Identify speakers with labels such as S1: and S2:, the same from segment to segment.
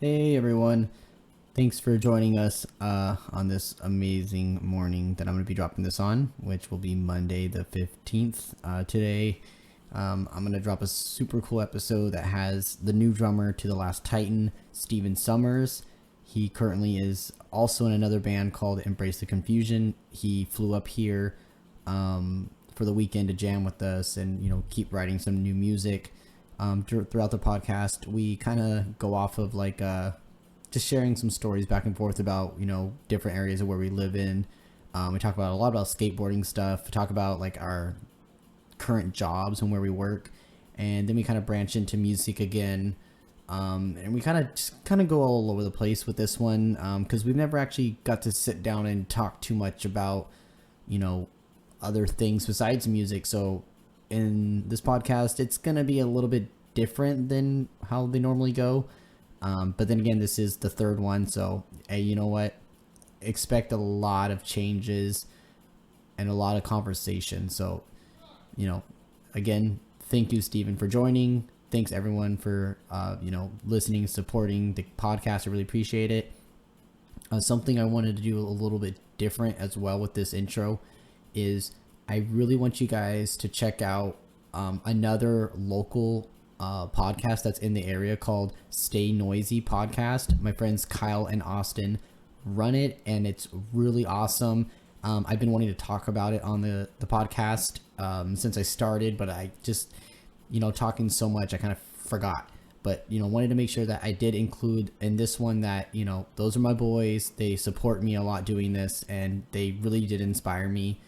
S1: Hey everyone, thanks for joining us on this amazing morning that I'm going to be dropping this on, which will be Monday the 15th. Today, I'm going to drop a super cool episode that has the new drummer to The Last Titan, Steven Summers. He currently is also in another band called Embrace the Confusion. He flew up here for the weekend to jam with us and, keep writing some new music. Throughout the podcast, we kind of go off of just sharing some stories back and forth about, different areas of where we live in. We talk about a lot about skateboarding stuff. We talk about our current jobs and where we work. And then we kind of branch into music again. And we kind of go all over the place with this one because we've never actually got to sit down and talk too much about, other things besides music. So in this podcast, it's going to be a little bit different than how they normally go. But then again, this is the third one. So, hey, you know what? Expect a lot of changes and a lot of conversation. So, again, thank you, Steven, for joining. Thanks, everyone, for, listening, supporting the podcast. I really appreciate it. Something I wanted to do a little bit different as well with this intro is I really want you guys to check out another local podcast that's in the area called Stay Noisy Podcast. My friends Kyle and Austin run it, and it's really awesome. I've been wanting to talk about it on the podcast since I started, but I just, talking so much, I kind of forgot. But, wanted to make sure that I did include in this one that, those are my boys. They support me a lot doing this, and they really did inspire me.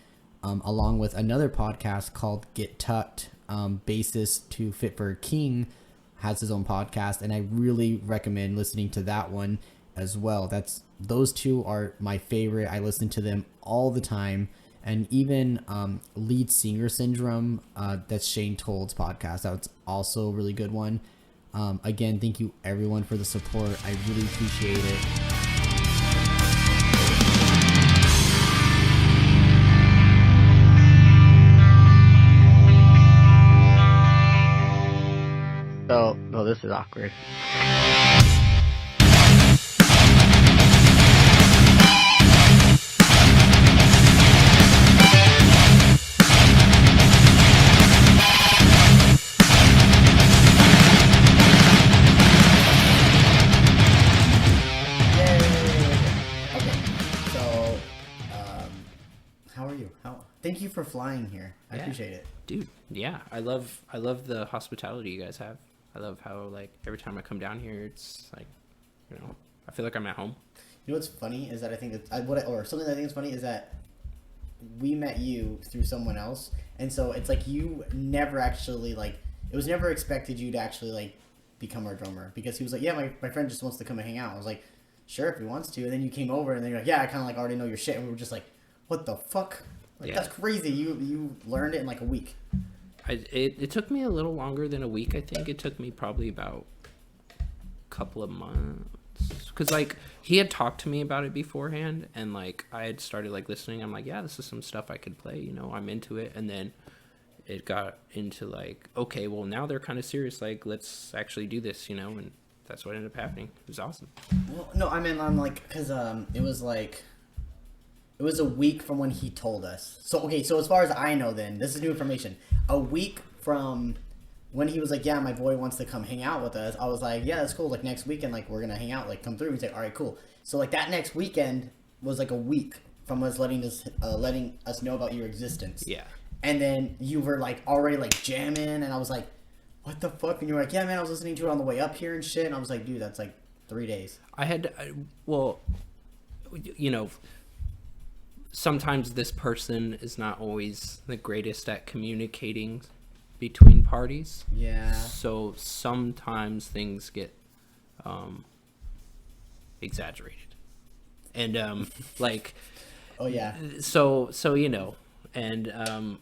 S1: Along with another podcast called Get Tucked. Bassist to Fit for a King has his own podcast, and I really recommend listening to that one as well. Those two are my favorite. I listen to them all the time. And even Lead Singer Syndrome, that's Shane Told's podcast. That's also a really good one. Again, thank you everyone for the support. I really appreciate it. Oh, this is awkward. How are you? Thank you for flying here. I appreciate it.
S2: Dude, yeah. I love the hospitality you guys have. I love how every time I come down here, it's I feel like I'm at home.
S1: You know what's funny is that I think that something that I think is funny is that we met you through someone else, and so it's you never actually it was never expected you to actually become our drummer, because he was yeah, my friend just wants to come and hang out. I was like, sure, if he wants to, and then you came over and then you're yeah, I kind of already know your shit, and we were just what the fuck? That's crazy. You learned it in a week.
S2: It took me a little longer than a week. I think it took me probably about a couple of months, because he had talked to me about it beforehand, and I had started listening. I'm yeah, this is some stuff I could play. I'm into it, and then it got into okay, well now they're kind of serious. Let's actually do this, and that's what ended up happening. It was awesome.
S1: Well, no, I mean I'm because it was a week from when he told us. So, okay, so as far as I know then, this is new information. A week from when he was yeah, my boy wants to come hang out with us, I was yeah, that's cool. Next weekend, we're going to hang out, come through. He's all right, cool. So, that next weekend was a week from us letting us know about your existence.
S2: Yeah.
S1: And then you were already jamming, and I was what the fuck? And you were yeah, man, I was listening to it on the way up here and shit. And I was dude, that's 3 days.
S2: Sometimes this person is not always the greatest at communicating between parties.
S1: Yeah.
S2: So sometimes things get exaggerated. And
S1: oh yeah.
S2: So and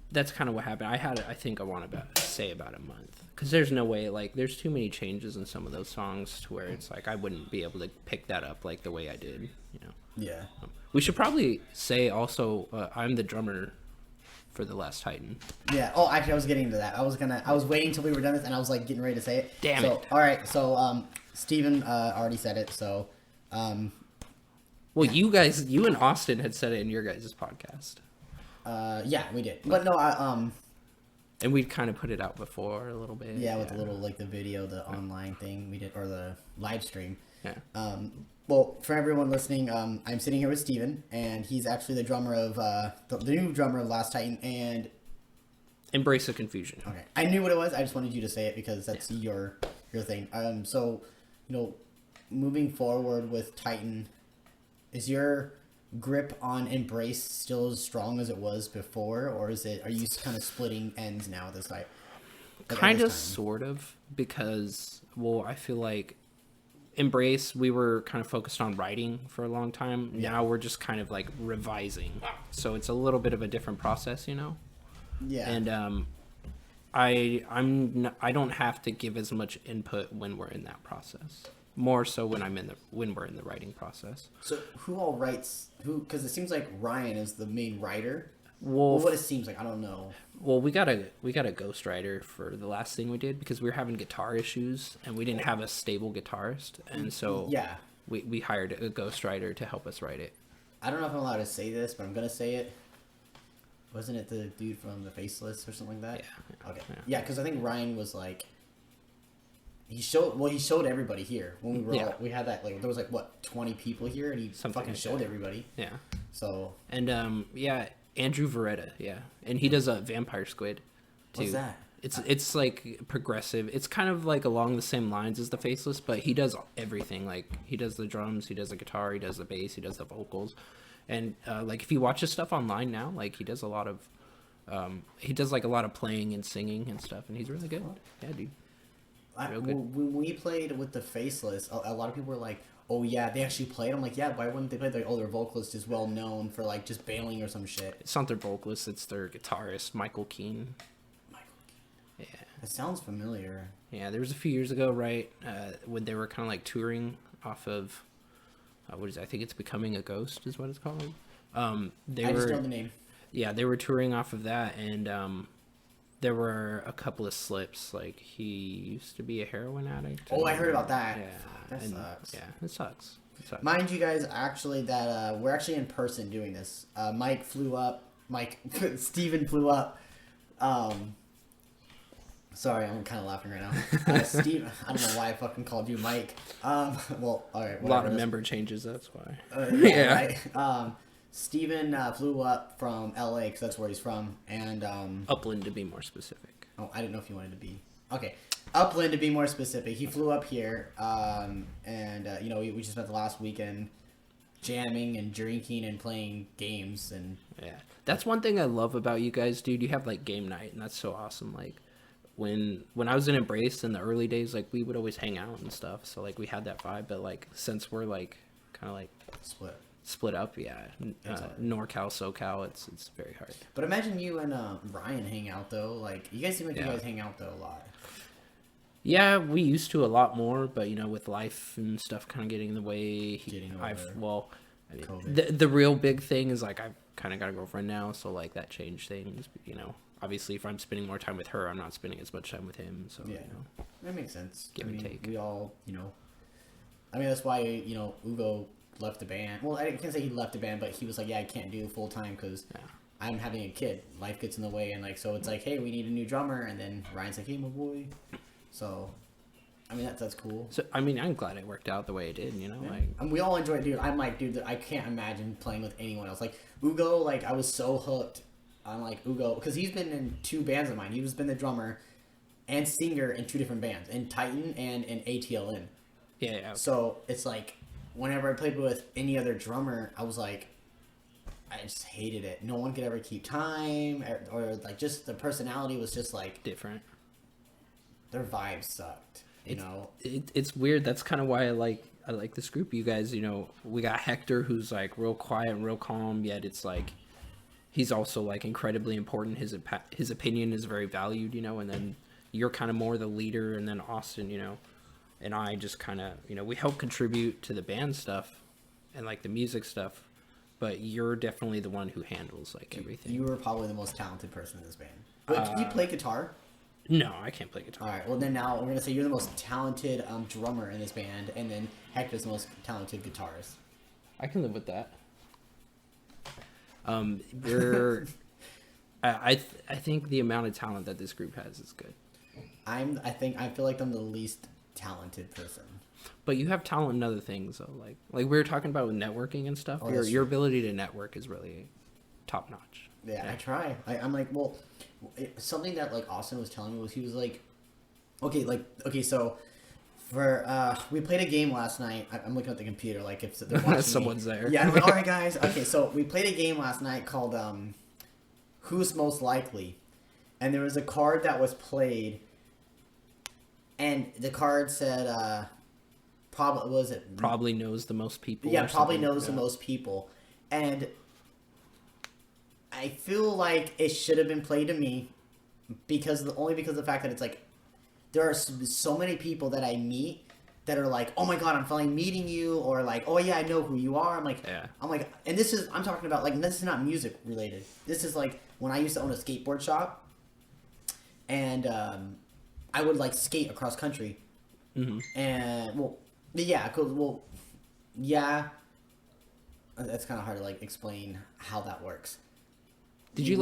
S2: that's kind of what happened. I think I want to say about a month, because there's no way there's too many changes in some of those songs to where it's I wouldn't be able to pick that up the way I did,
S1: Yeah.
S2: We should probably say also I'm the drummer for The Last Titan.
S1: Yeah. Oh, actually, I was getting to that. I was waiting till we were done this, and I was like getting ready to say it.
S2: Damn it.
S1: All right. So, Steven already said it. So,
S2: Well, you and Austin had said it in your guys' podcast.
S1: yeah, we did. But no,
S2: And we'd kind of put it out before a little bit.
S1: yeah, with the little like the video, the online thing we did, or the live stream.
S2: Yeah.
S1: Well, for everyone listening, I'm sitting here with Steven, and he's actually the drummer of the new drummer of Last Titan, and
S2: Embrace the Confusion.
S1: okay, I knew what it was. I just wanted you to say it because that's your thing. So, moving forward with Titan, is your grip on Embrace still as strong as it was before, or are you kind of splitting ends now at this time?
S2: Kind of, sort of, because, well, I feel like Embrace, we were kind of focused on writing for a long time.
S1: Yeah.
S2: Now we're just kind of like revising. So it's a little bit of a different process,
S1: Yeah.
S2: And I don't have to give as much input when we're in that process. More so when we're in the writing process.
S1: So who all writes who? Because it seems like Ryan is the main writer.
S2: Well,
S1: What it seems like, I don't know.
S2: Well, we got a ghostwriter for the last thing we did because we were having guitar issues and we didn't have a stable guitarist, and so
S1: Yeah.
S2: we hired a ghostwriter to help us write it.
S1: I don't know if I'm allowed to say this, but I'm gonna say it. Wasn't it the dude from The Faceless or something like that?
S2: Yeah.
S1: Okay. Yeah, because I think Ryan was like, he showed everybody here when we were
S2: Yeah.
S1: all, we had that, like, there was like what, 20 people here, and he
S2: Something
S1: fucking
S2: like
S1: showed
S2: that.
S1: everybody.
S2: Yeah.
S1: So
S2: And yeah, Andrew Veretta, yeah, and he does a Vampire Squid too.
S1: what's that?
S2: It's like progressive. It's kind of like along the same lines as The Faceless, but he does everything. Like he does the drums, he does the guitar, he does the bass, he does the vocals, and like if you watch his stuff online now, like he does a lot of playing and singing and stuff, and he's really good. Yeah, dude. Real good.
S1: When we played with The Faceless, a lot of people were like, oh yeah, they actually played. I'm like, yeah, why wouldn't they play? Their older vocalist is well known for like just bailing or some shit.
S2: It's not their vocalist; it's their guitarist, Michael Keane. Yeah.
S1: It sounds familiar.
S2: Yeah, there was a few years ago, right, when they were kind of like touring off of, I think it's Becoming a Ghost is what it's called.
S1: I just know the name.
S2: Yeah, they were touring off of that, and there were a couple of slips. Like he used to be a heroin addict.
S1: Oh, I heard about that.
S2: Yeah,
S1: That sucks.
S2: Yeah, it sucks. It sucks.
S1: Mind you guys, actually, that we're actually in person doing this. Steven flew up. Sorry, I'm kind of laughing right now. Steve, I don't know why I fucking called you Mike. Well, all right.
S2: A lot of member changes, that's why.
S1: Yeah. Right. Steven flew up from LA because that's where he's from, and
S2: Upland to be more specific.
S1: oh, I didn't know if you wanted to be okay. Upland to be more specific. He flew up here, and we just spent the last weekend jamming and drinking and playing games, and
S2: Yeah, that's one thing I love about you guys, dude. You have like game night, and that's so awesome. Like when I was in Embrace in the early days, like we would always hang out and stuff. So like we had that vibe, but like since we're like kind of like split up, yeah, NorCal, SoCal, it's very hard.
S1: But imagine you and Ryan hang out though. Like you guys seem like you guys hang out though a lot.
S2: Yeah, we used to a lot more, but with life and stuff kind of getting in the way, the real big thing is like I've kind of got a girlfriend now, so like that changed things. Obviously, if I'm spending more time with her, I'm not spending as much time with him. So
S1: yeah, that makes sense.
S2: Give and take.
S1: We all, I mean, that's why Ugo left the band. Well, I can't say he left the band, but he was like, yeah, I can't do full time because I'm having a kid. Life gets in the way, and like so it's like, hey, we need a new drummer, and then Ryan's like, hey, my boy. So, I mean, that's cool.
S2: So, I mean, I'm glad it worked out the way it did, like...
S1: And we all enjoy it, dude. I'm like, dude, I can't imagine playing with anyone else. Like, Ugo, like, I was so hooked on, like, Ugo, because he's been in 2 bands of mine. He's been the drummer and singer in 2 different bands, in Titan and in ATLN.
S2: Yeah.
S1: So, it's like, whenever I played with any other drummer, I was like, I just hated it. No one could ever keep time, or like, just the personality was just, like...
S2: different.
S1: Their vibes sucked,
S2: It's weird. That's kind of why I like this group. You guys, we got Hector, who's like real quiet and real calm, yet it's like he's also like incredibly important. His opinion is very valued, and then you're kind of more the leader, and then Austin, and I just kind of, we help contribute to the band stuff and like the music stuff, but you're definitely the one who handles like everything.
S1: You were probably the most talented person in this band. But can you play guitar?
S2: No, I can't play guitar.
S1: All right. Well, then now we're gonna say you're the most talented drummer in this band, and then Hector's the most talented guitarist.
S2: I can live with that. We're. I think the amount of talent that this group has is good.
S1: I feel like I'm the least talented person.
S2: But you have talent in other things, though. Like we were talking about with networking and stuff.
S1: Oh,
S2: your ability to network is really top notch.
S1: Yeah, I try. I'm like, well, something that like Austin was telling me was he was like, okay, so for we played a game last night. I'm looking at the computer, like if they're watching
S2: Someone's there.
S1: Yeah, I'm like, all right, guys. Okay, so we played a game last night called Who's Most Likely, and there was a card that was played, and the card said
S2: probably knows the most people.
S1: Yeah, probably knows the most people, and I feel like it should have been played to me because of the fact that it's like there are so many people that I meet that are like, oh my god, I'm finally meeting you, or like, oh yeah, I know who you are. I'm like, and I'm talking about like, this is not music related. This is like when I used to own a skateboard shop, and I would like skate across country, and that's kind of hard to like explain how that works.
S2: Did you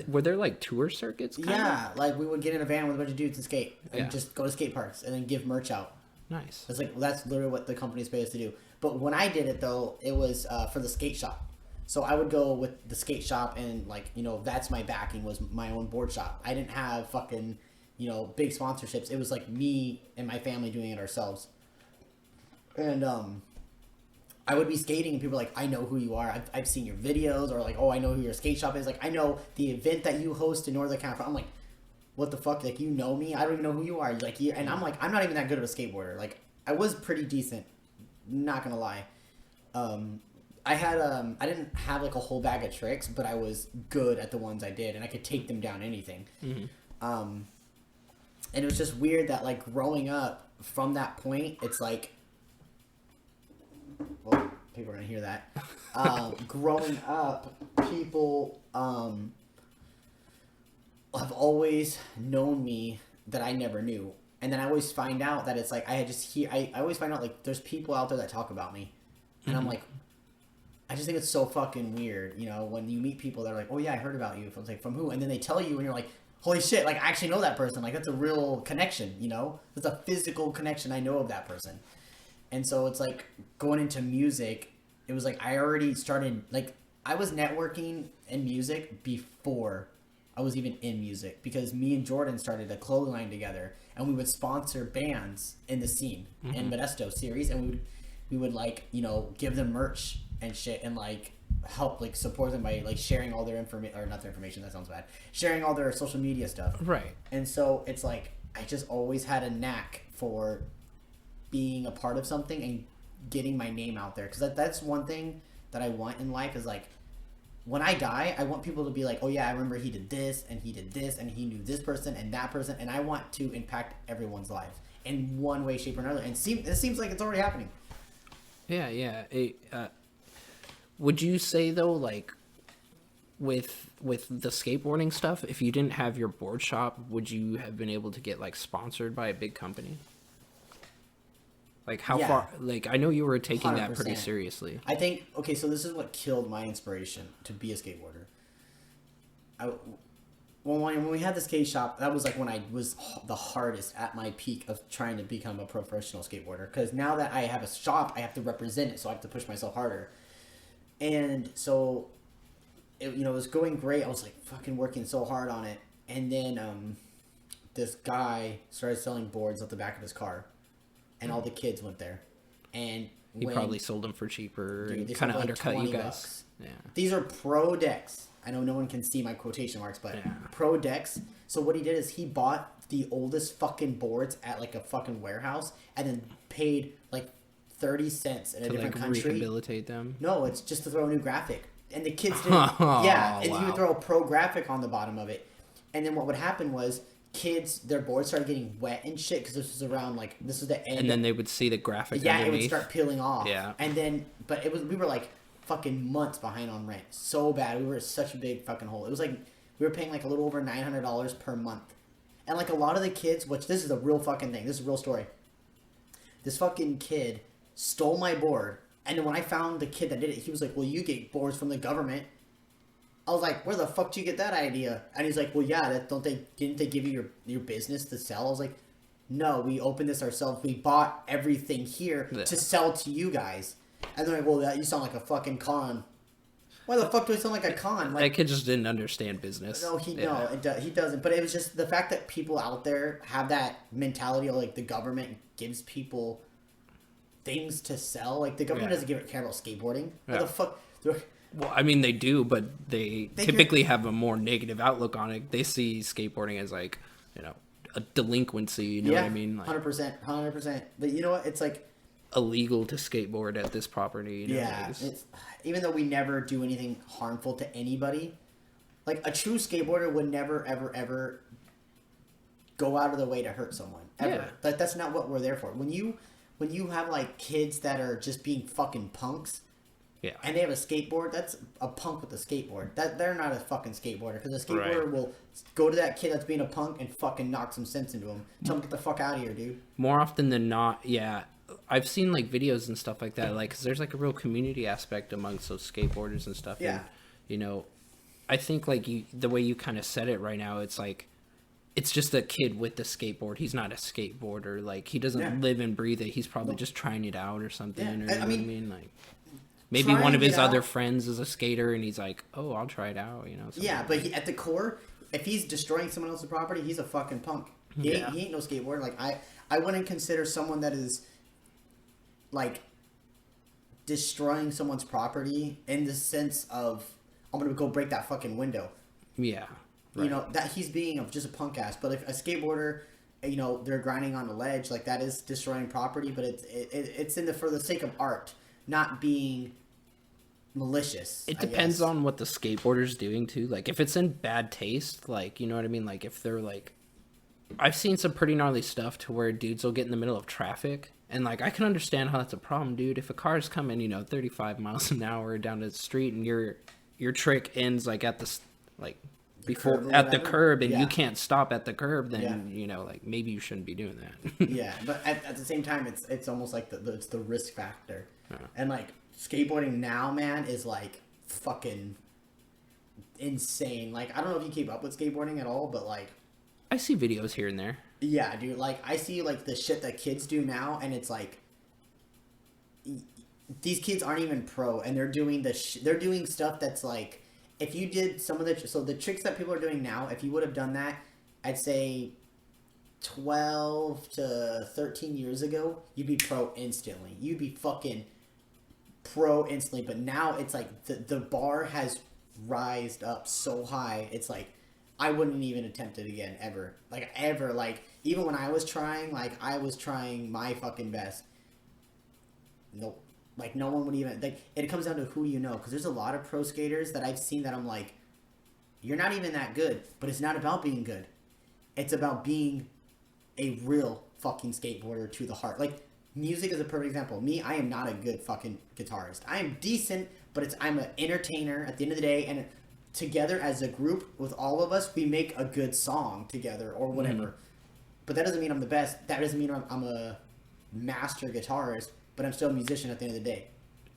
S2: were there like tour circuits?
S1: Yeah, like we would get in a van with a bunch of dudes and skate, and just go to skate parks, and then give merch out.
S2: Nice.
S1: It's like that's literally what the company's paid us to do. But when I did it though, it was for the skate shop. So I would go with the skate shop, and like that's my backing was my own board shop. I didn't have fucking big sponsorships. It was like me and my family doing it ourselves. And I would be skating and people were like, I know who you are. I've seen your videos, or like, oh, I know who your skate shop is. Like, I know the event that you host in Northern California. I'm like, what the fuck? Like, you know me? I don't even know who you are. Like, and I'm like, I'm not even that good of a skateboarder. Like, I was pretty decent. Not gonna lie. I didn't have like a whole bag of tricks, but I was good at the ones I did, and I could take them down anything. And it was just weird that like growing up from that point, it's like, well, people are gonna hear that. Growing up, people have always known me that I never knew, and then I always find out that it's like I always find out like there's people out there that talk about me, and I'm like, I just think it's so fucking weird, when you meet people that are like, oh yeah, I heard about you. It's like, from who? And then they tell you, and you're like, holy shit, like I actually know that person. Like that's a real connection, It's a physical connection. I know of that person. And so it's like going into music, it was like I already started, like I was networking in music before I was even in music, because me and Jordan started a clothing line together, and we would sponsor bands in the scene in Modesto series, and we would like, give them merch and shit, and like help like support them by like sharing all their information, or not their information, that sounds bad, sharing all their social media stuff.
S2: Right.
S1: And so it's like I just always had a knack for being a part of something and getting my name out there, because that's one thing that I want in life is like when I die, I want people to be like, oh yeah, I remember he did this and he did this and he knew this person and that person, and I want to impact everyone's life in one way, shape, or another. And it seems like it's already happening.
S2: Yeah. Would you say though, like with the skateboarding stuff, if you didn't have your board shop, would you have been able to get like sponsored by a big company? Like how far? Like I know you were taking 100%. That pretty seriously.
S1: I think so this is what killed my inspiration to be a skateboarder. When we had the skate shop, that was like when I was the hardest at my peak of trying to become a professional skateboarder. Because now that I have a shop, I have to represent it, so I have to push myself harder. And so, it was going great. I was like fucking working so hard on it, and then this guy started selling boards at the back of his car. And all the kids went there, and
S2: he probably sold them for cheaper and kind of undercut you guys.
S1: Bucks. Yeah, these are pro decks. I know no one can see my quotation marks, but pro decks. So what he did is he bought the oldest fucking boards at like a fucking warehouse, and then paid like 30 cents in a different country.
S2: Rehabilitate them.
S1: No, it's just to throw a new graphic, and the kids didn't. And he would throw a pro graphic on the bottom of it, and then what would happen was, kids, their boards started getting wet and shit, because this was the end.
S2: And then they would see the graphic.
S1: Yeah, underneath. It would start peeling off.
S2: Yeah.
S1: And then, but we were like, fucking months behind on rent. So bad. We were in such a big fucking hole. It was like we were paying like a little over $900 per month. And like a lot of the kids, which this is a real fucking thing. This is a real story. This fucking kid stole my board. And then when I found the kid that did it, he was like, well, you get boards from the government. I was like, where the fuck did you get that idea? And he's like, well, yeah, didn't they give you your business to sell? I was like, no, we opened this ourselves. We bought everything here to sell to you guys. And they're like, well, you sound like a fucking con. Why the fuck do I sound like a con? Like,
S2: that kid just didn't understand business.
S1: No, he doesn't. But it was just the fact that people out there have that mentality of like the government gives people things to sell. Like the government doesn't care about skateboarding. What the fuck?
S2: Well, I mean, they do, but they typically have a more negative outlook on it. They see skateboarding as like, a delinquency. You know what I mean? Like,
S1: 100%. But you know what? It's like
S2: illegal to skateboard at this property.
S1: It's, even though we never do anything harmful to anybody, like a true skateboarder would never, ever, ever go out of the way to hurt someone. Ever. Yeah. That's not what we're there for. When you have like kids that are just being fucking punks.
S2: Yeah.
S1: And they have a skateboard. That's a punk with a skateboard. They're not a fucking skateboarder, because a skateboarder will go to that kid that's being a punk and fucking knock some sense into him. Tell him get the fuck out of here, dude.
S2: More often than not, yeah. I've seen like videos and stuff like that, like, cause there's like a real community aspect amongst those skateboarders and stuff.
S1: Yeah.
S2: And, I think like the way you kind of said it right now, it's like, it's just a kid with the skateboard. He's not a skateboarder. Like he doesn't live and breathe it. He's probably just trying it out or something.
S1: Yeah.
S2: Or, you know what I mean? Like, maybe one of his other friends is a skater, and he's like, "Oh, I'll try it out,"
S1: Yeah, but at the core, if he's destroying someone else's property, he's a fucking punk. He ain't no skateboarder. Like I wouldn't consider someone that is like destroying someone's property in the sense of I'm gonna go break that fucking window.
S2: Yeah, right.
S1: That he's being just a punk ass. But if a skateboarder, they're grinding on the ledge, like that is destroying property. But it's for the sake of art, not being malicious.
S2: It depends on what the skateboarder's doing too. Like if it's in bad taste, like, you know what I mean? Like if they're like, I've seen some pretty gnarly stuff to where dudes will get in the middle of traffic, and like I can understand how that's a problem, dude. If a car's coming 35 miles an hour down the street, and your trick ends like at the the curb, and you can't stop at the curb, then like maybe you shouldn't be doing that.
S1: Yeah, but at the same time, it's almost like it's the risk factor. And like skateboarding now, man, is like fucking insane. Like I don't know if you keep up with skateboarding at all, but like
S2: I see videos here and there.
S1: Yeah, dude. Like I see like the shit that kids do now, and it's like these kids aren't even pro, and they're doing they're doing stuff that's like, if you did some of the tricks that people are doing now, if you would have done that, I'd say 12 to 13 years ago, you'd be pro instantly. You'd be fucking pro instantly. But now it's like the bar has rised up so high. It's like I wouldn't even attempt it again ever. Like even when I was trying, like I was trying my fucking best. Nope. Like no one would even like. It comes down to who you know, because there's a lot of pro skaters that I've seen that I'm like, you're not even that good. But it's not about being good. It's about being a real fucking skateboarder to the heart. Like music is a perfect example. Me, I am not a good fucking guitarist. I am decent, but I'm an entertainer at the end of the day, and together as a group with all of us, we make a good song together or whatever. Mm-hmm. But that doesn't mean I'm the best. That doesn't mean I'm a master guitarist, but I'm still a musician at the end of the day.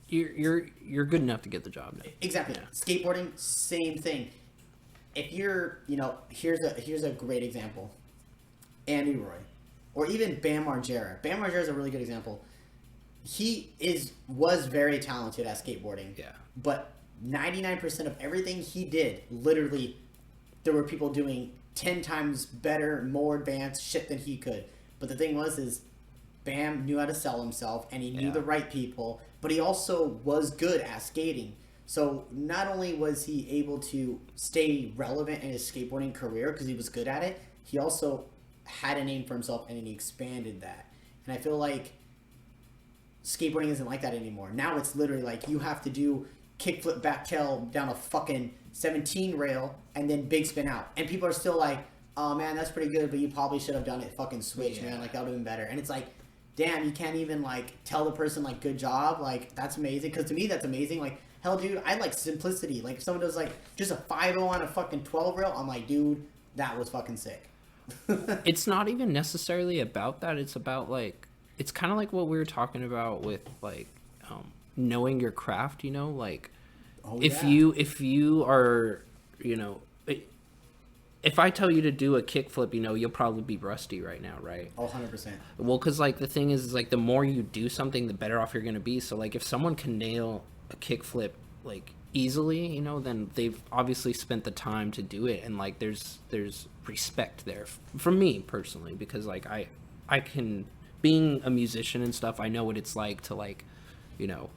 S2: You're good enough to get the job done.
S1: Exactly. Yeah. Skateboarding, same thing. If you're, here's a great example. Andy Roy, or even Bam Margera. Bam Margera is a really good example. He was very talented at skateboarding. Yeah. But 99% of everything he did, literally, there were people doing 10 times better, more advanced shit than he could. But the thing is Bam knew how to sell himself, and he knew the right people, but he also was good at skating. So not only was he able to stay relevant in his skateboarding career because he was good at it, he also had a name for himself, and he expanded that. And I feel like skateboarding isn't like that anymore. Now it's literally like you have to do kickflip back tail down a fucking 17 rail and then big spin out. And people are still like, oh man, that's pretty good, but you probably should have done it fucking switch, man. Like that would have been better. And it's like, damn, you can't even like tell the person like good job. Like that's amazing. Because to me, that's amazing. Like, Hell, dude, I like simplicity. Like, if someone does, like, just a 5-0 on a fucking 12 rail, I'm like, dude, that was fucking sick.
S2: It's not even necessarily about that. It's about, like, it's kind of like what we were talking about with, like, knowing your craft, you know? Like, if you are, you know, if I tell you to do a kickflip, you know, you'll probably be rusty right now, right?
S1: Oh, 100%.
S2: Well, because, like, the thing is, like, the more you do something, the better off you're going to be. So, like, if someone can nail a kickflip, like, easily, you know, then they've obviously spent the time to do it. And, like, there's respect there from me, personally. Because, like, I can, being a musician and stuff, I know what it's like to, like, you know,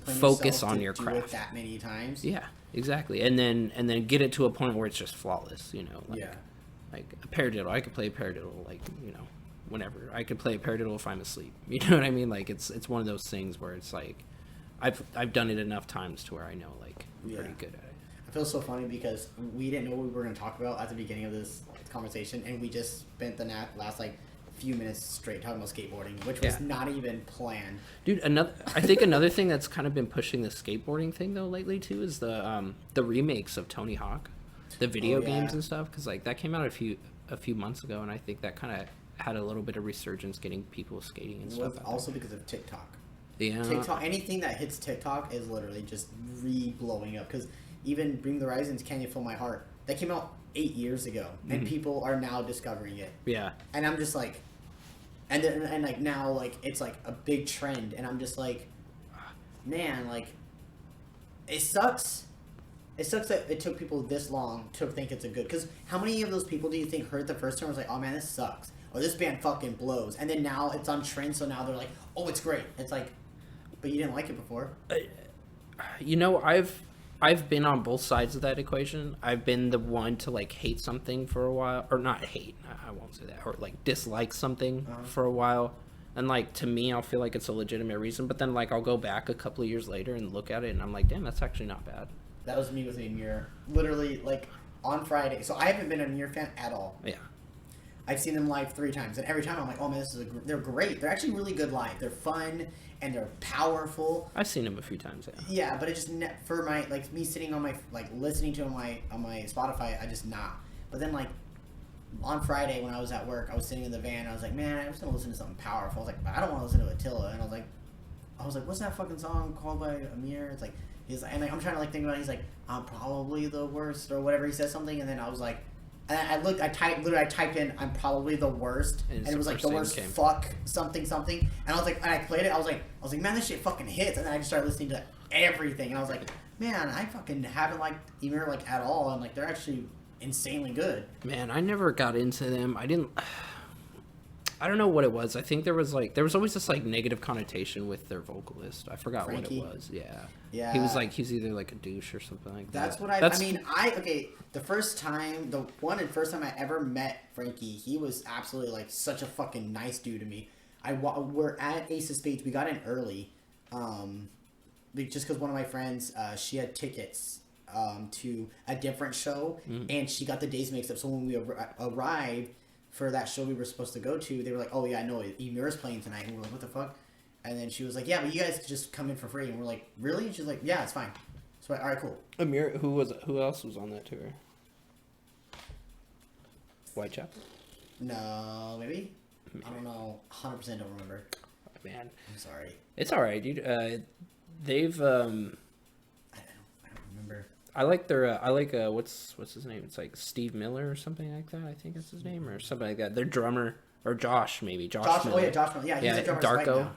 S2: focus on your craft.
S1: Do it that many times.
S2: Yeah, exactly. And then get it to a point where it's just flawless, you know. Like,
S1: yeah.
S2: Like a paradiddle, I could play a paradiddle, like, you know, whenever. I could play a paradiddle if I'm asleep. You know what I mean? Like, it's one of those things where it's like, I've done it enough times to where I know, like, I'm pretty good at it.
S1: I feel so funny because we didn't know what we were going to talk about at the beginning of this conversation, and we just spent the last, like, few minutes straight talking about skateboarding, which was not even planned.
S2: Dude, I think another thing that's kind of been pushing the skateboarding thing though lately too is the remakes of Tony Hawk, the video games and stuff, because like that came out a few months ago, and I think that kind of had a little bit of resurgence, getting people skating and stuff.
S1: Also because of TikTok.
S2: Yeah.
S1: TikTok, anything that hits TikTok is literally just blowing up. Because even Bring the Horizons, Can You Feel My Heart, that came out 8 years ago, and people are now discovering it.
S2: Yeah.
S1: And I'm just like. And like now, like it's like a big trend, and I'm just like, man, like it sucks. It sucks that it took people this long to think it's a good. Because how many of those people do you think heard the first time and was like, oh man, this sucks, or this band fucking blows, and then now it's on trend, so now they're like, oh, it's great. It's like, but you didn't like it before.
S2: You know, I've been on both sides of that equation. I've been the one to like hate something for a while, or not hate, I won't say that, or like dislike something for a while. And like, to me, I'll feel like it's a legitimate reason, but then like I'll go back a couple of years later and look at it and I'm like, damn, that's actually not bad.
S1: That was me with Amir. Literally, like on Friday. So I haven't been a Amir fan at all.
S2: Yeah.
S1: I've seen them live 3 times, and every time I'm like, oh man, they're great. They're actually really good live. They're fun, and they're powerful.
S2: I've seen them a few times, yeah.
S1: Yeah, but it just, for my, like, me sitting on my, like, listening to them on my Spotify, I just not. But then, like, on Friday when I was at work, I was sitting in the van, and I was like, man, I'm just gonna listen to something powerful. I was like, I don't want to listen to Attila. And I was like, what's that fucking song called by Amir? It's like, he's like, and like, I'm trying to like think about it. He's like, I'm probably the worst, or whatever. He says something, and then I was like, and I typed in, I'm probably the worst, and it was like the worst fuck something, and I was like, and I played it, I was like, man, this shit fucking hits, and then I just started listening to everything, and I was like, man, I fucking haven't liked Emir like at all, and like they're actually insanely good.
S2: Man, I never got into them. I don't know what it was. I think there was always this like negative connotation with their vocalist. I forgot Frankie. What it was. Yeah.
S1: Yeah.
S2: He's either like a douche or something like that.
S1: That's what the first time I ever met Frankie, he was absolutely like such a fucking nice dude to me. We're at Ace of Spades. We got in early, just because one of my friends, she had tickets to a different show, and she got the days mixed up. So when we arrived for that show we were supposed to go to, they were like, oh yeah, I know, Emir's playing tonight. And we're like, what the fuck? And then she was like, yeah, but you guys could just come in for free. And we're like, really? And she's like, yeah, it's fine. So all right, cool.
S2: Amir, who else was on that tour? Whitechapel?
S1: No, maybe? I don't know. 100% don't remember.
S2: Man.
S1: I'm sorry.
S2: It's alright, dude. They've,
S1: I don't remember.
S2: I like their, what's his name? It's like Steve Miller or something like that. I think that's his name, or something like that. Their drummer, or Josh, maybe. Josh Miller.
S1: Oh yeah, Josh Miller. Yeah, he's a drummer.
S2: Darko.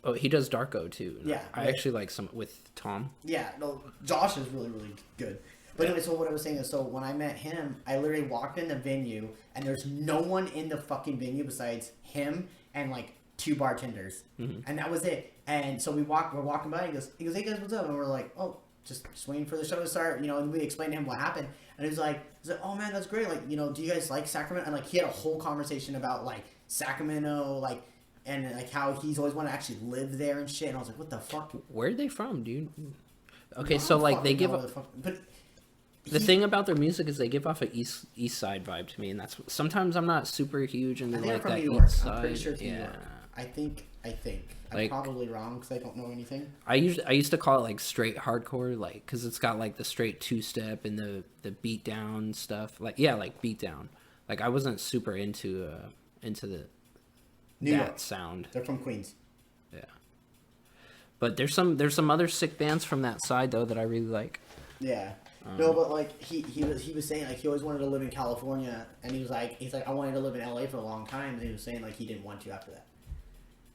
S2: Oh, he does Darko too.
S1: Yeah.
S2: I actually like some with Tom.
S1: Yeah, no, Josh is really, really good. But anyway, so what I was saying is, so when I met him, I literally walked in the venue, and there's no one in the fucking venue besides him and like 2 bartenders, and that was it. And so we're walking by, and he goes, hey guys, what's up? And we're like, oh, just waiting for the show to start, you know. And we explained to him what happened, and he was like, oh man, that's great. Like, you know, do you guys like Sacramento? And like, he had a whole conversation about like Sacramento, like, and like how he's always wanted to actually live there and shit. And I was like, what the fuck?
S2: Where are they from, dude? Okay, so like they give up. But the thing about their music is they give off a east side vibe to me, and that's sometimes I'm not super huge into like that east side.
S1: I'm pretty sure it's New York. I think I think.
S2: Like,
S1: I'm probably wrong because I don't know anything.
S2: I used to call it like straight hardcore, like because it's got like the straight 2-step and the beat down stuff. Like like beat down. Like I wasn't super into the
S1: New
S2: that
S1: York.
S2: sound.
S1: They're from Queens.
S2: Yeah. But there's some other sick bands from that side though that I really like.
S1: Yeah. No, but like he was saying like he always wanted to live in California, and he's like I wanted to live in LA for a long time, and he was saying like he didn't want to after that.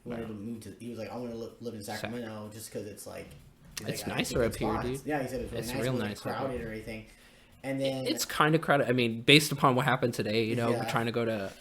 S1: He wanted to move to. He was like I want to live in Sacramento just because it's like.
S2: It's
S1: like,
S2: nicer up here, dude.
S1: Yeah, he said it was really nice.
S2: real
S1: It wasn't
S2: nice.
S1: Crowded or anything. And then
S2: It's kind of crowded. I mean, based upon what happened today, you know,
S1: Yeah.
S2: we're trying to go to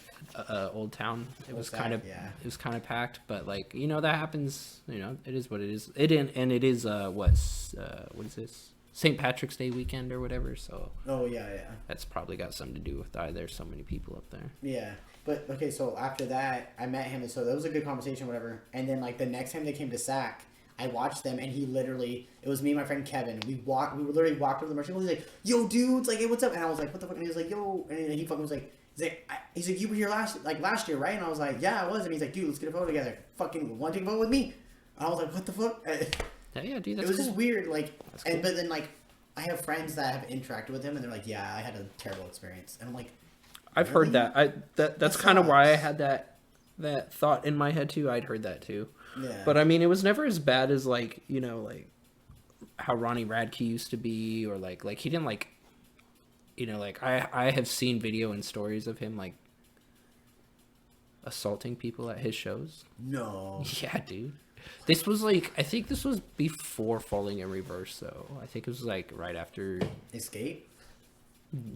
S2: Old Town. It was kind of packed, but like you know that happens. You know, it is what it is. It is what is this? St. Patrick's Day weekend or whatever. So
S1: oh yeah.
S2: that's probably got something to do with why there's so many people up there.
S1: Yeah, but okay. So after that, I met him, and so that was a good conversation, whatever. And then like the next time they came to SAC, I watched them, and he literally, it was me and my friend Kevin. We literally walked over the merchant. He's like, "Yo, dudes, like, hey, what's up?" And I was like, "What the fuck?" And he was like, "Yo," and then he fucking was like, he's like, "You were here last year, right?" And I was like, "Yeah, I was." And he's like, "Dude, let's get a photo together. Fucking want to take a photo with me?" And I was like, "What the fuck?"
S2: Yeah, dude, that's
S1: it was
S2: cool.
S1: just weird, like,
S2: Cool.
S1: but then like, I have friends that have interacted with him, and they're like, "Yeah, I had a terrible experience," and I'm like,
S2: I've
S1: really?
S2: heard that. That's kind of why I had that thought in my head too. I'd heard that too.
S1: Yeah.
S2: But I mean, it was never as bad as like, you know, like how Ronnie Radke used to be, or like he didn't like, you know, like I have seen video and stories of him like assaulting people at his shows.
S1: No.
S2: Yeah, dude. This was like, I think this was before Falling in Reverse, though. I think it was like right after
S1: Escape?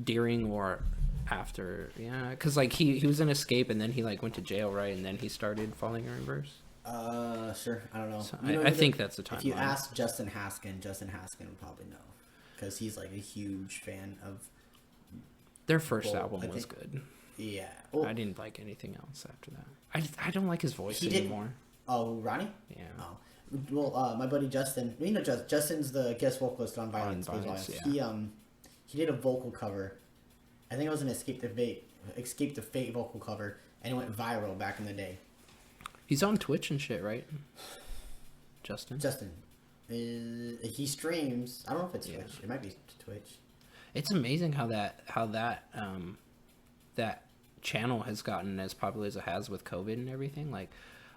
S2: during or after. Yeah, because like he was in Escape, and then he like went to jail, right? And then he started Falling in Reverse.
S1: Sure. I don't know.
S2: So
S1: You
S2: I think that's the timeline.
S1: If you ask Justin Haskin would probably know, because he's like a huge fan of
S2: Their first
S1: Well,
S2: album
S1: I
S2: was
S1: think-
S2: good.
S1: Yeah. Well,
S2: I didn't like anything else after that. I don't like his voice
S1: He did-
S2: anymore.
S1: oh, Ronnie?
S2: Yeah.
S1: Oh. Well, my buddy Justin, you know Justin's the guest vocalist on Violence.
S2: Violence, yeah.
S1: He did a vocal cover. I think it was an Escape the Fate vocal cover, and it went viral back in the day.
S2: He's on Twitch and shit, right? Justin.
S1: He streams. I don't know if it's
S2: Yeah.
S1: Twitch. It might be Twitch.
S2: It's amazing how that channel has gotten as popular as it has with COVID and everything. Like,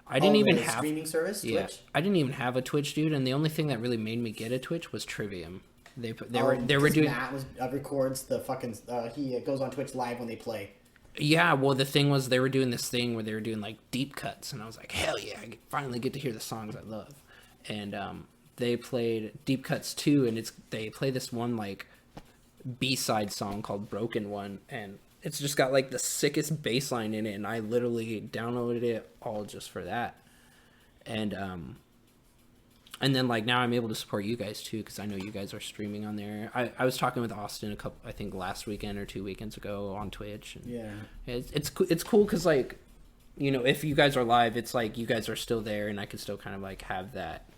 S2: I didn't even
S1: the
S2: have
S1: streaming service.
S2: yeah,
S1: Twitch.
S2: I didn't even have a Twitch, dude. And the only thing that really made me get a Twitch was Trivium. They were
S1: 'Cause
S2: doing
S1: Matt records the fucking. He goes on Twitch live when they play.
S2: yeah. Well, the thing was they were doing this thing where they were doing like deep cuts, and I was like, hell yeah! I finally get to hear the songs I love. And they played Deep Cuts 2, and they play this one like B-side song called Broken One, and it's just got like the sickest bass line in it, and I literally downloaded it all just for that. And then like now I'm able to support you guys too, because I know you guys are streaming on there. I was talking with Austin I think last weekend or 2 weekends ago on Twitch. And
S1: Yeah.
S2: it's cool because like, you know, if you guys are live, it's like you guys are still there, and I can still kind of like have that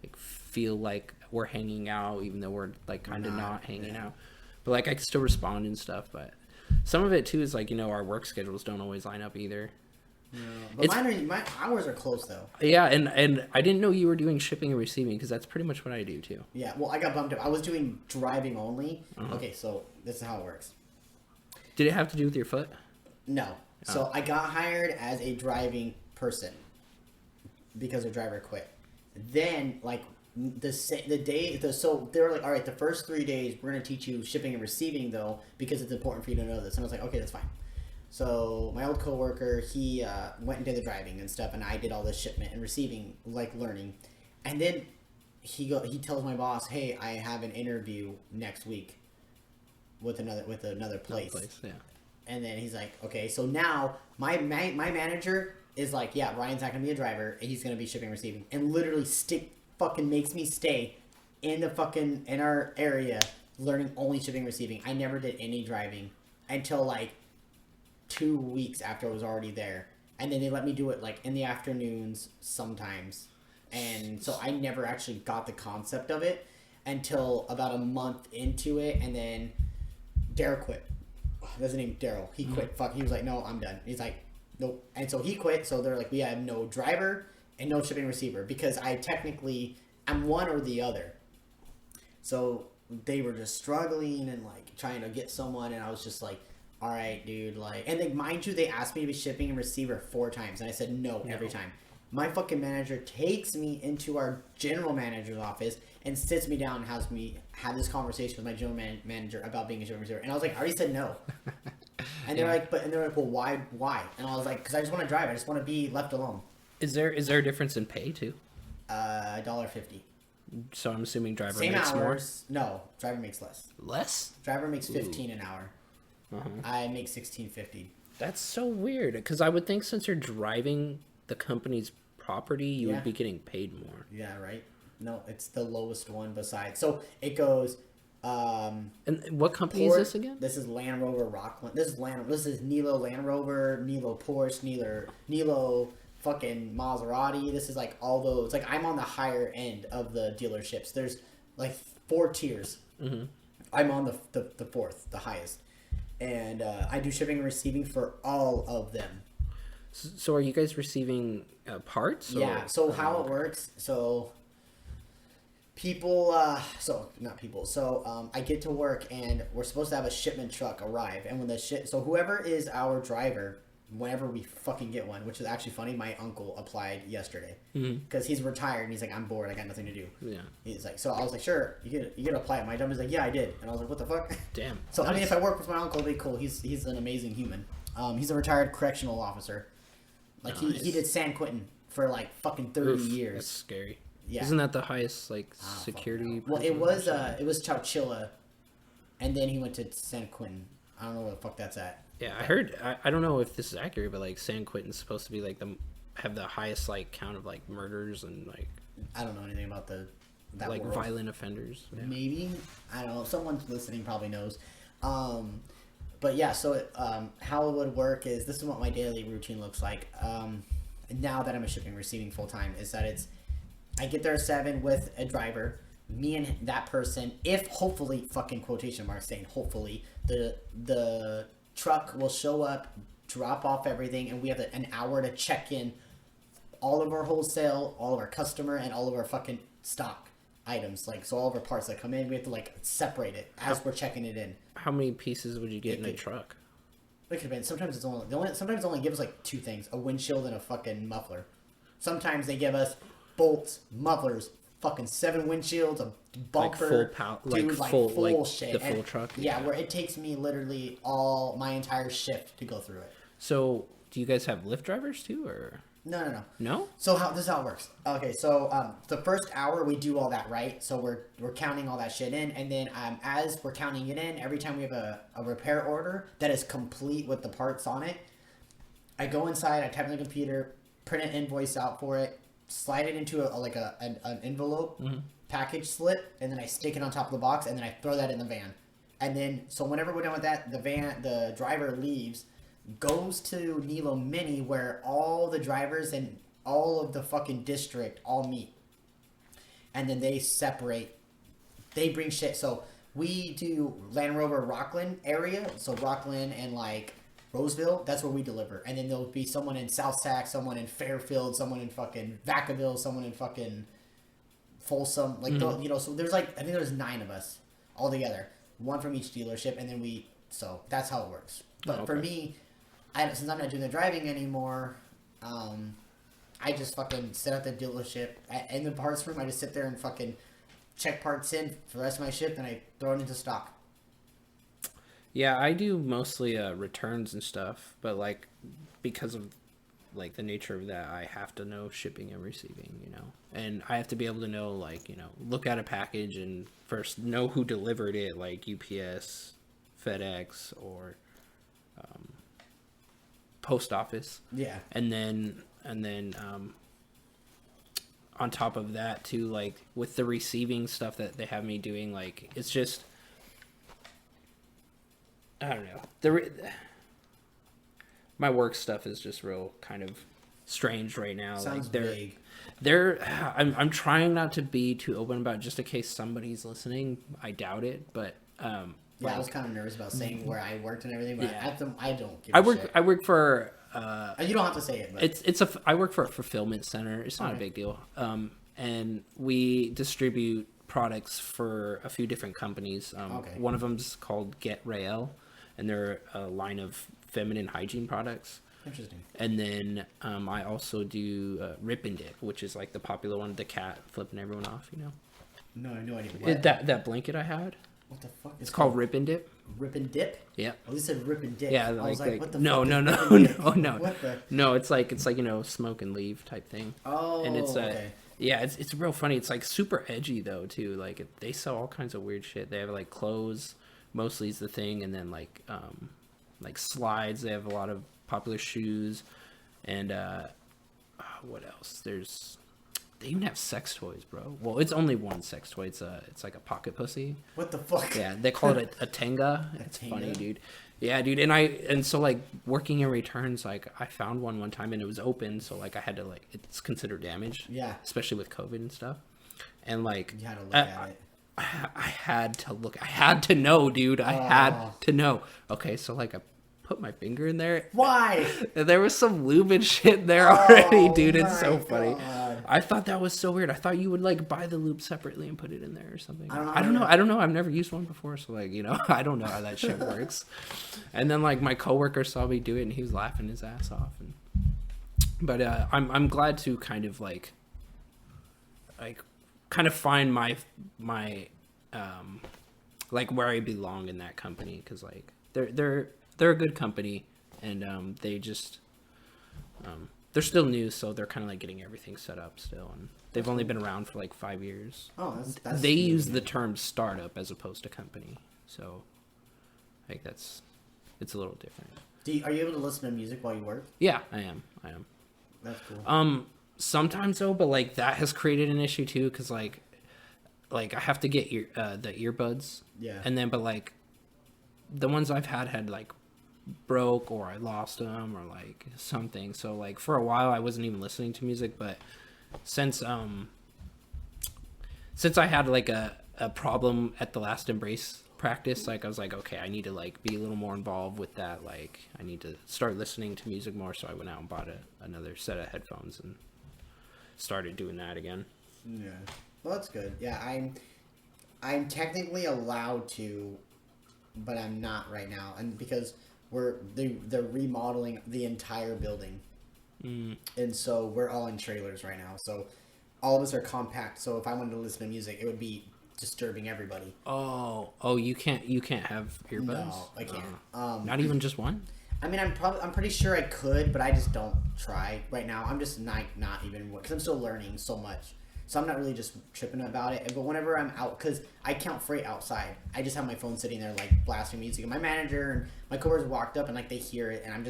S2: like feel like we're hanging out, even though we're like kind of not hanging out. But like I can still respond and stuff. But some of it too is like, you know, our work schedules don't always line up either.
S1: No, but my hours are close though.
S2: Yeah, and I didn't know you were doing shipping and receiving, because that's pretty much what I do too.
S1: Yeah, well, I got bumped up. I was doing driving only. Okay, so this is how it works.
S2: Did it have to do with your foot?
S1: No. So I got hired as a driving person because a driver quit. Then, like, so they were like, all right, the first 3 days, we're going to teach you shipping and receiving, though, because it's important for you to know this. And I was like, okay, that's fine. So my old coworker, he went and did the driving and stuff, and I did all the shipment and receiving, like learning. And then he tells my boss, hey, I have an interview next week with another place.
S2: Yeah.
S1: And then he's like, okay, so now my manager is like, yeah, Ryan's not gonna be a driver, and he's gonna be shipping and receiving, and literally fucking makes me stay in our area learning only shipping and receiving. I never did any driving until like 2 weeks after I was already there, and then they let me do it like in the afternoons sometimes, and so I never actually got the concept of it until about a month into it, and then Daryl quit. That's his name, Daryl. He quit. Fuck. He was like, no, I'm done. He's like, nope. And so he quit. So they're like, we have no driver and no shipping receiver because I'm one or the other. So they were just struggling and like trying to get someone, and I was just like, all right, dude, like, and then mind you, they asked me to be shipping and receiver 4 times, and I said no every time. My fucking manager takes me into our general manager's office and sits me down and has me have this conversation with my general manager about being a shipping receiver, and I was like, I already said no. And they're like, well, why? And I was like, because I just want to drive. I just want to be left alone.
S2: Is there a difference in pay too?
S1: $1.50.
S2: So I'm assuming driver
S1: Same
S2: makes
S1: hours. No, driver makes less.
S2: Less?
S1: Driver makes $15 an hour.
S2: Uh-huh.
S1: I make $16.50.
S2: That's so weird. Because I would think since you're driving the company's property, you would be getting paid more.
S1: Yeah, right. No, it's the lowest one besides. So it goes.
S2: And what company is this again?
S1: This is Land Rover Rockland. This is Nilo Land Rover, Nilo Porsche, Nilo fucking Maserati. This is like all those. Like I'm on the higher end of the dealerships. There's like 4 tiers.
S2: Mm-hmm.
S1: I'm on the fourth, the highest, and I do shipping and receiving for all of them.
S2: So are you guys receiving parts?
S1: Yeah. So how it works? So I get to work and we're supposed to have a shipment truck arrive, and when so whoever is our driver, whenever we fucking get one, which is actually funny, my uncle applied yesterday because he's retired and he's like, I'm bored, I got nothing to do.
S2: Yeah. He's
S1: like, so I was like, sure, you get to apply. My dumb is like, yeah, I did, and I was like, what the fuck?
S2: Damn.
S1: So nice. I mean, if I work with my uncle, it'd be cool. He's an amazing human. He's a retired correctional officer. Like nice. he did San Quentin for like fucking 30 years.
S2: That's scary.
S1: Yeah.
S2: Isn't that the highest like security?
S1: Well, it was Chowchilla, and then he went to San Quentin. I don't know where the fuck that's at.
S2: Yeah, I heard. I don't know if this is accurate, but like San Quentin's supposed to be like have the highest like count of like murders and like.
S1: I don't know anything about that
S2: like
S1: world.
S2: Violent offenders. Yeah.
S1: Maybe I don't know. Someone listening probably knows. But yeah, so how it would work is this is what my daily routine looks like. Now that I'm a shipping receiving full time, is that I get there at 7 with a driver. Me and that person, if hopefully, fucking quotation marks saying hopefully, the truck will show up, drop off everything, and we have an hour to check in all of our wholesale, all of our customer, and all of our fucking stock items. Like, so all of our parts that come in, we have to like separate it as we're checking it in.
S2: How many pieces would you get in a truck?
S1: It could have been. Sometimes sometimes it only gives us like 2 things: a windshield and a fucking muffler. Sometimes they give us bolts, mufflers, fucking 7 windshields, a bumper,
S2: full
S1: shit.
S2: The full truck.
S1: Yeah, where it takes me literally my entire shift to go through it.
S2: So, do you guys have Lyft drivers too, or
S1: no?
S2: No.
S1: So this is how it works. Okay, so the first hour we do all that, right? So we're counting all that shit in, and then as we're counting it in, every time we have a repair order that is complete with the parts on it, I go inside, I type in the computer, print an invoice out for it, slide it into an envelope, package slip, and then I stick it on top of the box, and then I throw that in the van. And then, so whenever we're done with that, the driver leaves, goes to Nilo Mini, where all the drivers and all of the fucking district all meet. And then they separate. They bring shit. So we do Land Rover Rockland area. So Rockland and like Roseville, that's where we deliver. And then there'll be someone in South Sac, someone in Fairfield, someone in fucking Vacaville, someone in fucking Folsom. Like, so there's like, I think there's 9 of us all together. 1 from each dealership. And then so that's how it works. But for me, since I'm not doing the driving anymore, I just fucking sit at the dealership. In the parts room, I just sit there and fucking check parts in for the rest of my shift, and I throw it into stock.
S2: Yeah, I do mostly returns and stuff, but like because of like the nature of that, I have to know shipping and receiving, and I have to be able to know like look at a package and first know who delivered it, like UPS, FedEx, or post office.
S1: Yeah.
S2: And then on top of that too, like with the receiving stuff that they have me doing, like it's just I don't know. My work stuff is just real kind of strange right now.
S1: Sounds
S2: like
S1: vague.
S2: I'm trying not to be too open about it just in case somebody's listening. I doubt it, but
S1: I was kind of nervous about saying where I worked and everything, but I don't give
S2: I
S1: a
S2: work
S1: shit.
S2: I work for
S1: You don't have to say it, but
S2: I work for a fulfillment center. It's not a big deal. And we distribute products for a few different companies. One of them's called Get Rael, and they're a line of feminine hygiene products.
S1: Interesting.
S2: And then I also do Rip and Dip, which is like the popular one, the cat flipping everyone off, you know?
S1: No, no idea. What?
S2: That blanket I had.
S1: What the fuck?
S2: It's called Rip and Dip.
S1: Rip and Dip?
S2: Yeah.
S1: Well, you said Rip and Dip.
S2: Yeah,
S1: I was like, what the
S2: no,
S1: fuck?
S2: no, no, no.
S1: What the?
S2: No, it's like you know, smoke and leave type thing.
S1: Oh,
S2: and it's
S1: okay.
S2: Yeah, it's real funny. It's like super edgy though too. Like they sell all kinds of weird shit. They have like clothes, mostly is the thing, and then like slides. They have a lot of popular shoes, and what else? They even have sex toys, bro. Well, it's only one sex toy. It's like a pocket pussy.
S1: What the fuck?
S2: Yeah, they call it a Tenga. It's funny, dude. Yeah, dude. And so like working in returns, like I found one time and it was open, so like I had to it's considered damaged.
S1: Yeah.
S2: Especially with COVID and stuff. And like
S1: you had to look at it.
S2: I had to look. I had to know, dude. I had to know. Okay, so like I put my finger in there.
S1: Why?
S2: There was some lube and shit there already, dude. It's so funny.
S1: God.
S2: I thought that was so weird. I thought you would like buy the lube separately and put it in there or something. I don't know. I've never used one before, so like, you know, I don't know how that shit works. And then like my coworker saw me do it and he was laughing his ass off. But I'm glad to kind of find my like where I belong in that company, because like they're a good company, and they just they're still new, so they're kind of like getting everything set up still, and they've only been around for like 5 years.
S1: Oh, that's
S2: they use the term startup as opposed to company, so like it's a little different.
S1: Are you able to listen to music while you work?
S2: Yeah, I am.
S1: That's cool.
S2: Sometimes though, but like that has created an issue too, because like I have to get the earbuds.
S1: Yeah.
S2: And then, but like the ones I've had like broke, or I lost them, or like something. So like for a while I wasn't even listening to music, but since I had like a problem at the last Embrace practice, like I was like, okay, I need to like be a little more involved with that. Like I need to start listening to music more. So I went out and bought another set of headphones and started doing that again.
S1: Yeah. Well, that's good. Yeah, I'm technically allowed to, but I'm not right now, and because they're remodeling the entire building, and so we're all in trailers right now. So all of us are compact. So if I wanted to listen to music, it would be disturbing everybody.
S2: Oh, you can't have earbuds?
S1: No, I can't.
S2: Not even just one?
S1: I mean, I'm pretty sure I could, but I just don't try right now. I'm just not even, because I'm still learning so much. So I'm not really just tripping about it. But whenever I'm out, because I count freight outside, I just have my phone sitting there like blasting music. And my manager and my coworkers walked up and like they hear it, and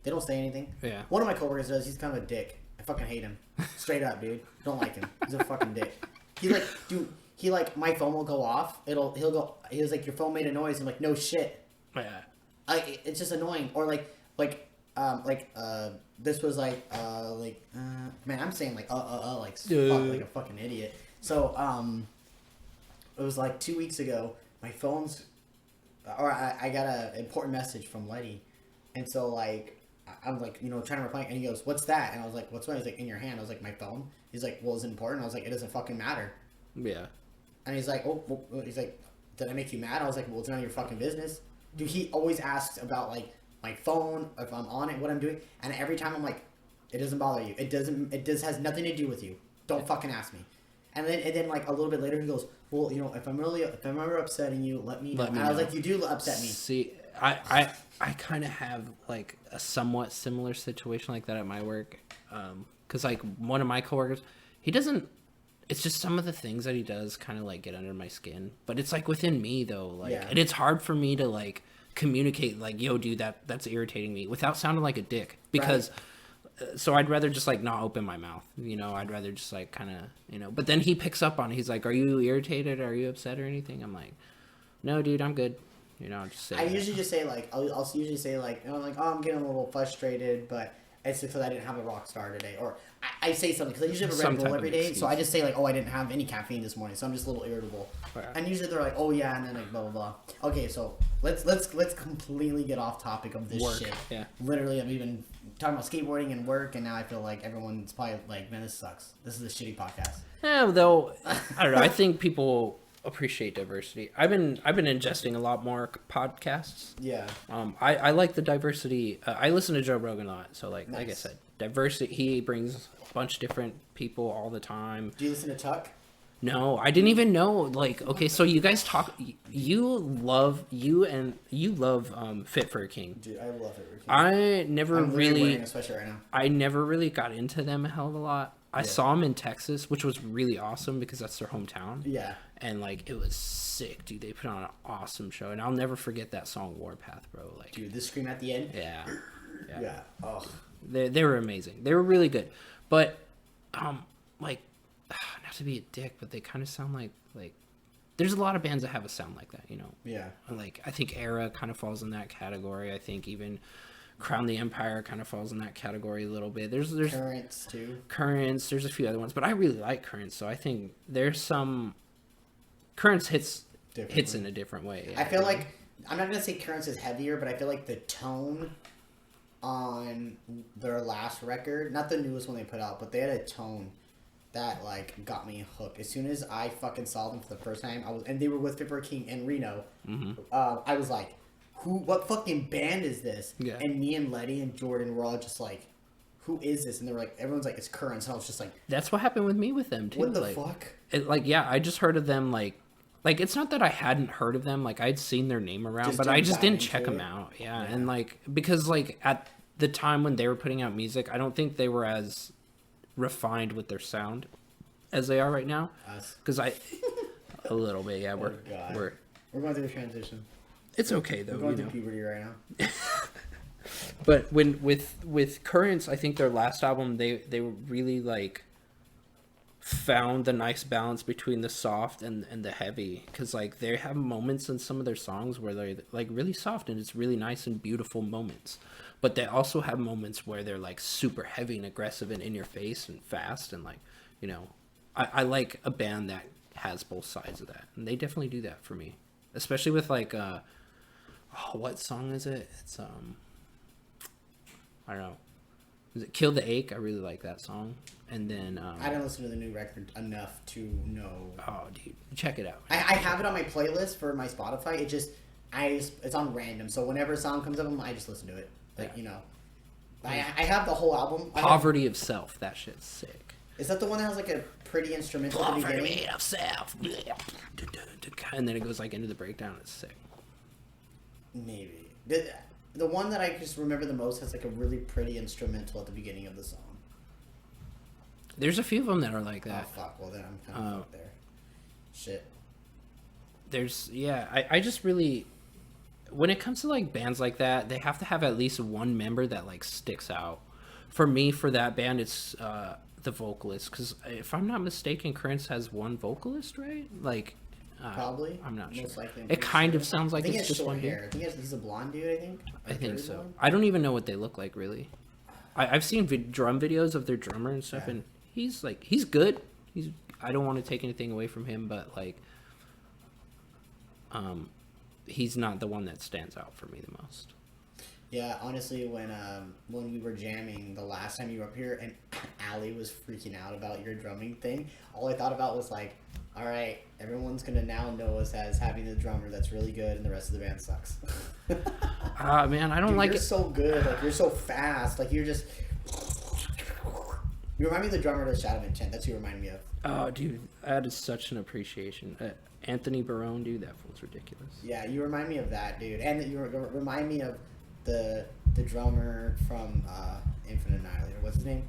S1: they don't say anything.
S2: Yeah.
S1: One of my coworkers does. He's kind of a dick. I fucking hate him. Straight up, dude. Don't like him. He's a fucking dick. He's like, dude. He like, my phone will go off. He'll go. He was like, your phone made a noise. I'm like, no shit.
S2: Yeah.
S1: It's just annoying. Or this was man, I'm saying like a fucking idiot. So it was like 2 weeks ago. My phone's, or I got an important message from Letty, and so like I'm like, you know, trying to reply, and he goes, "What's that?" And I was like, "What's what?" He's like, "In your hand." I was like, "My phone." He's like, "Well, is it important?" I was like, "It doesn't fucking matter."
S2: Yeah.
S1: And he's like, "Oh," he's like, "Did I make you mad?" I was like, "Well, it's none of your fucking business." Dude, he always asks about like my phone, if I'm on it, what I'm doing, and every time I'm like, it doesn't bother you. It has nothing to do with you. Don't fucking ask me. And then like a little bit later he goes, well, you know, if I'm ever upsetting you, let me know. And I was like, you do upset me.
S2: See, I kind of have like a somewhat similar situation like that at my work, because like one of my coworkers, he doesn't. It's just some of the things that he does kind of like get under my skin, but it's like within me though, like, and it's hard for me to like communicate like, yo dude, that's irritating me without sounding like a dick, because so I'd rather just like not open my mouth, you know. I'd rather just like kind of, you know, but then he picks up on it. He's like, are you irritated, are you upset or anything? I'm like, no dude, I'm good, you know. I'll just say
S1: I usually just say like, I'll usually say like, you know, like, oh, I'm getting a little frustrated, but it's because I didn't have a rock star today, or I say something because I usually have a
S2: Some
S1: Red Bull
S2: type of
S1: every day, so I
S2: excuse.
S1: just say like, oh, I didn't have any caffeine this morning, so I'm just a little irritable.
S2: Yeah.
S1: And usually they're like, oh yeah, and then like blah blah blah. Okay, so let's completely get off topic of this
S2: Work,
S1: shit.
S2: yeah.
S1: Literally, I've even talking about skateboarding and work, and now I feel like everyone's probably like, man, this sucks. This is a shitty podcast.
S2: Yeah, though, I don't know. I think people appreciate diversity. I've been ingesting a lot more podcasts.
S1: Yeah.
S2: I like the diversity. I listen to Joe Rogan a lot, so like I
S1: Nice.
S2: said, diversity. He brings a bunch of different people all the time.
S1: Do you listen to Tuck?
S2: No, I didn't even know. Like, okay, so you guys talk. You love Fit for a King.
S1: Dude, I love it.
S2: I never
S1: I'm literally
S2: really,
S1: wearing a sweatshirt right now.
S2: I never really got into them a hell of a lot. I
S1: Yeah.
S2: saw them in Texas, which was really awesome because that's their hometown.
S1: Yeah.
S2: And like it was sick, dude. They put on an awesome show, and I'll never forget that song Warpath, bro. Like,
S1: Dude, the scream at the end.
S2: yeah.
S1: Yeah. Oh.
S2: They were amazing. They were really good, but like, not to be a dick, but they kind of sound like there's a lot of bands that have a sound like that, you know.
S1: Yeah.
S2: Like I think Era kind of falls in that category. I think even Crown the Empire kind of falls in that category a little bit. There's
S1: Currents too.
S2: Currents. There's a few other ones, but I really like Currents, so I think there's some Currents hits in a different way.
S1: I feel like I'm not gonna say Currents is heavier, but I feel like the tone on their last record, not the newest one they put out, but they had a tone that like got me hooked. As soon as I fucking saw them for the first time, and they were with Fit King and Reno. I was like, what fucking band is this?
S2: Yeah.
S1: And me and Letty and Jordan were all just like, who is this? And they were like, everyone's like, it's Currents. And I was just like,
S2: that's what happened with me with them too.
S1: what the
S2: like,
S1: fuck?
S2: I just heard of them like it's not that I hadn't heard of them, like I'd seen their name around,
S1: Just
S2: but I
S1: didn't
S2: just
S1: dive
S2: didn't
S1: into
S2: check them
S1: it?
S2: out. Yeah, and like because like at the time when they were putting out music, I don't think they were as refined with their sound as they are right now.
S1: Us.
S2: Because a little bit, yeah.
S1: God. We're going through a transition.
S2: It's okay though,
S1: We're going
S2: you know.
S1: through puberty right now.
S2: But when with Currents, I think their last album they really like found the nice balance between the soft and the heavy, because like they have moments in some of their songs where they're like really soft and it's really nice and beautiful moments, but they also have moments where they're like super heavy and aggressive and in your face and fast, and like, you know, I like a band that has both sides of that, and they definitely do that for me, especially with like what song is it? It's I don't know. Is it Kill the Ache? I really like that song. And then
S1: I didn't listen to the new record enough to know.
S2: Oh, dude, check it out.
S1: I have it on my playlist for my Spotify. It's on random. So whenever a song comes up, I just listen to it. Like, you know, I have the whole album.
S2: Poverty of Self. That shit's sick.
S1: Is that the one that has like a pretty instrumental at the beginning?
S2: Poverty of Self. And then it goes like into the breakdown. It's sick.
S1: Maybe. The one that I just remember the most has like a really pretty instrumental at the beginning of the song.
S2: There's a few of them that are like that.
S1: Oh fuck! Well then I'm kind of fucked there. Shit.
S2: I just really, when it comes to like bands like that, they have to have at least one member that like sticks out. For me, for that band, it's the vocalist, because if I'm not mistaken, Currents has one vocalist, right? Like.
S1: Probably.
S2: I'm not sure.
S1: Most likely,
S2: It kind of sounds like it's just one dude.
S1: hair. I think he's a blonde dude.
S2: I think so. I don't even know what they look like really. I've seen drum videos of their drummer and stuff, and he's good. I don't want to take anything away from him, but like, he's not the one that stands out for me the most.
S1: Yeah, honestly, when we were jamming the last time you were up here, and Allie was freaking out about your drumming thing, all I thought about was like, all right, everyone's gonna now know us as having a drummer that's really good, and the rest of the band sucks.
S2: Man, I don't like
S1: you're
S2: it.
S1: So good, like you're so fast, like you're just. You remind me of the drummer to Shadow of Intent. That's who you remind me of.
S2: Oh, dude, that is such an appreciation. Anthony Barone, dude, that fool's ridiculous.
S1: Yeah, you remind me of that, dude, and you remind me of the drummer from Infinite Annihilator. What's his name?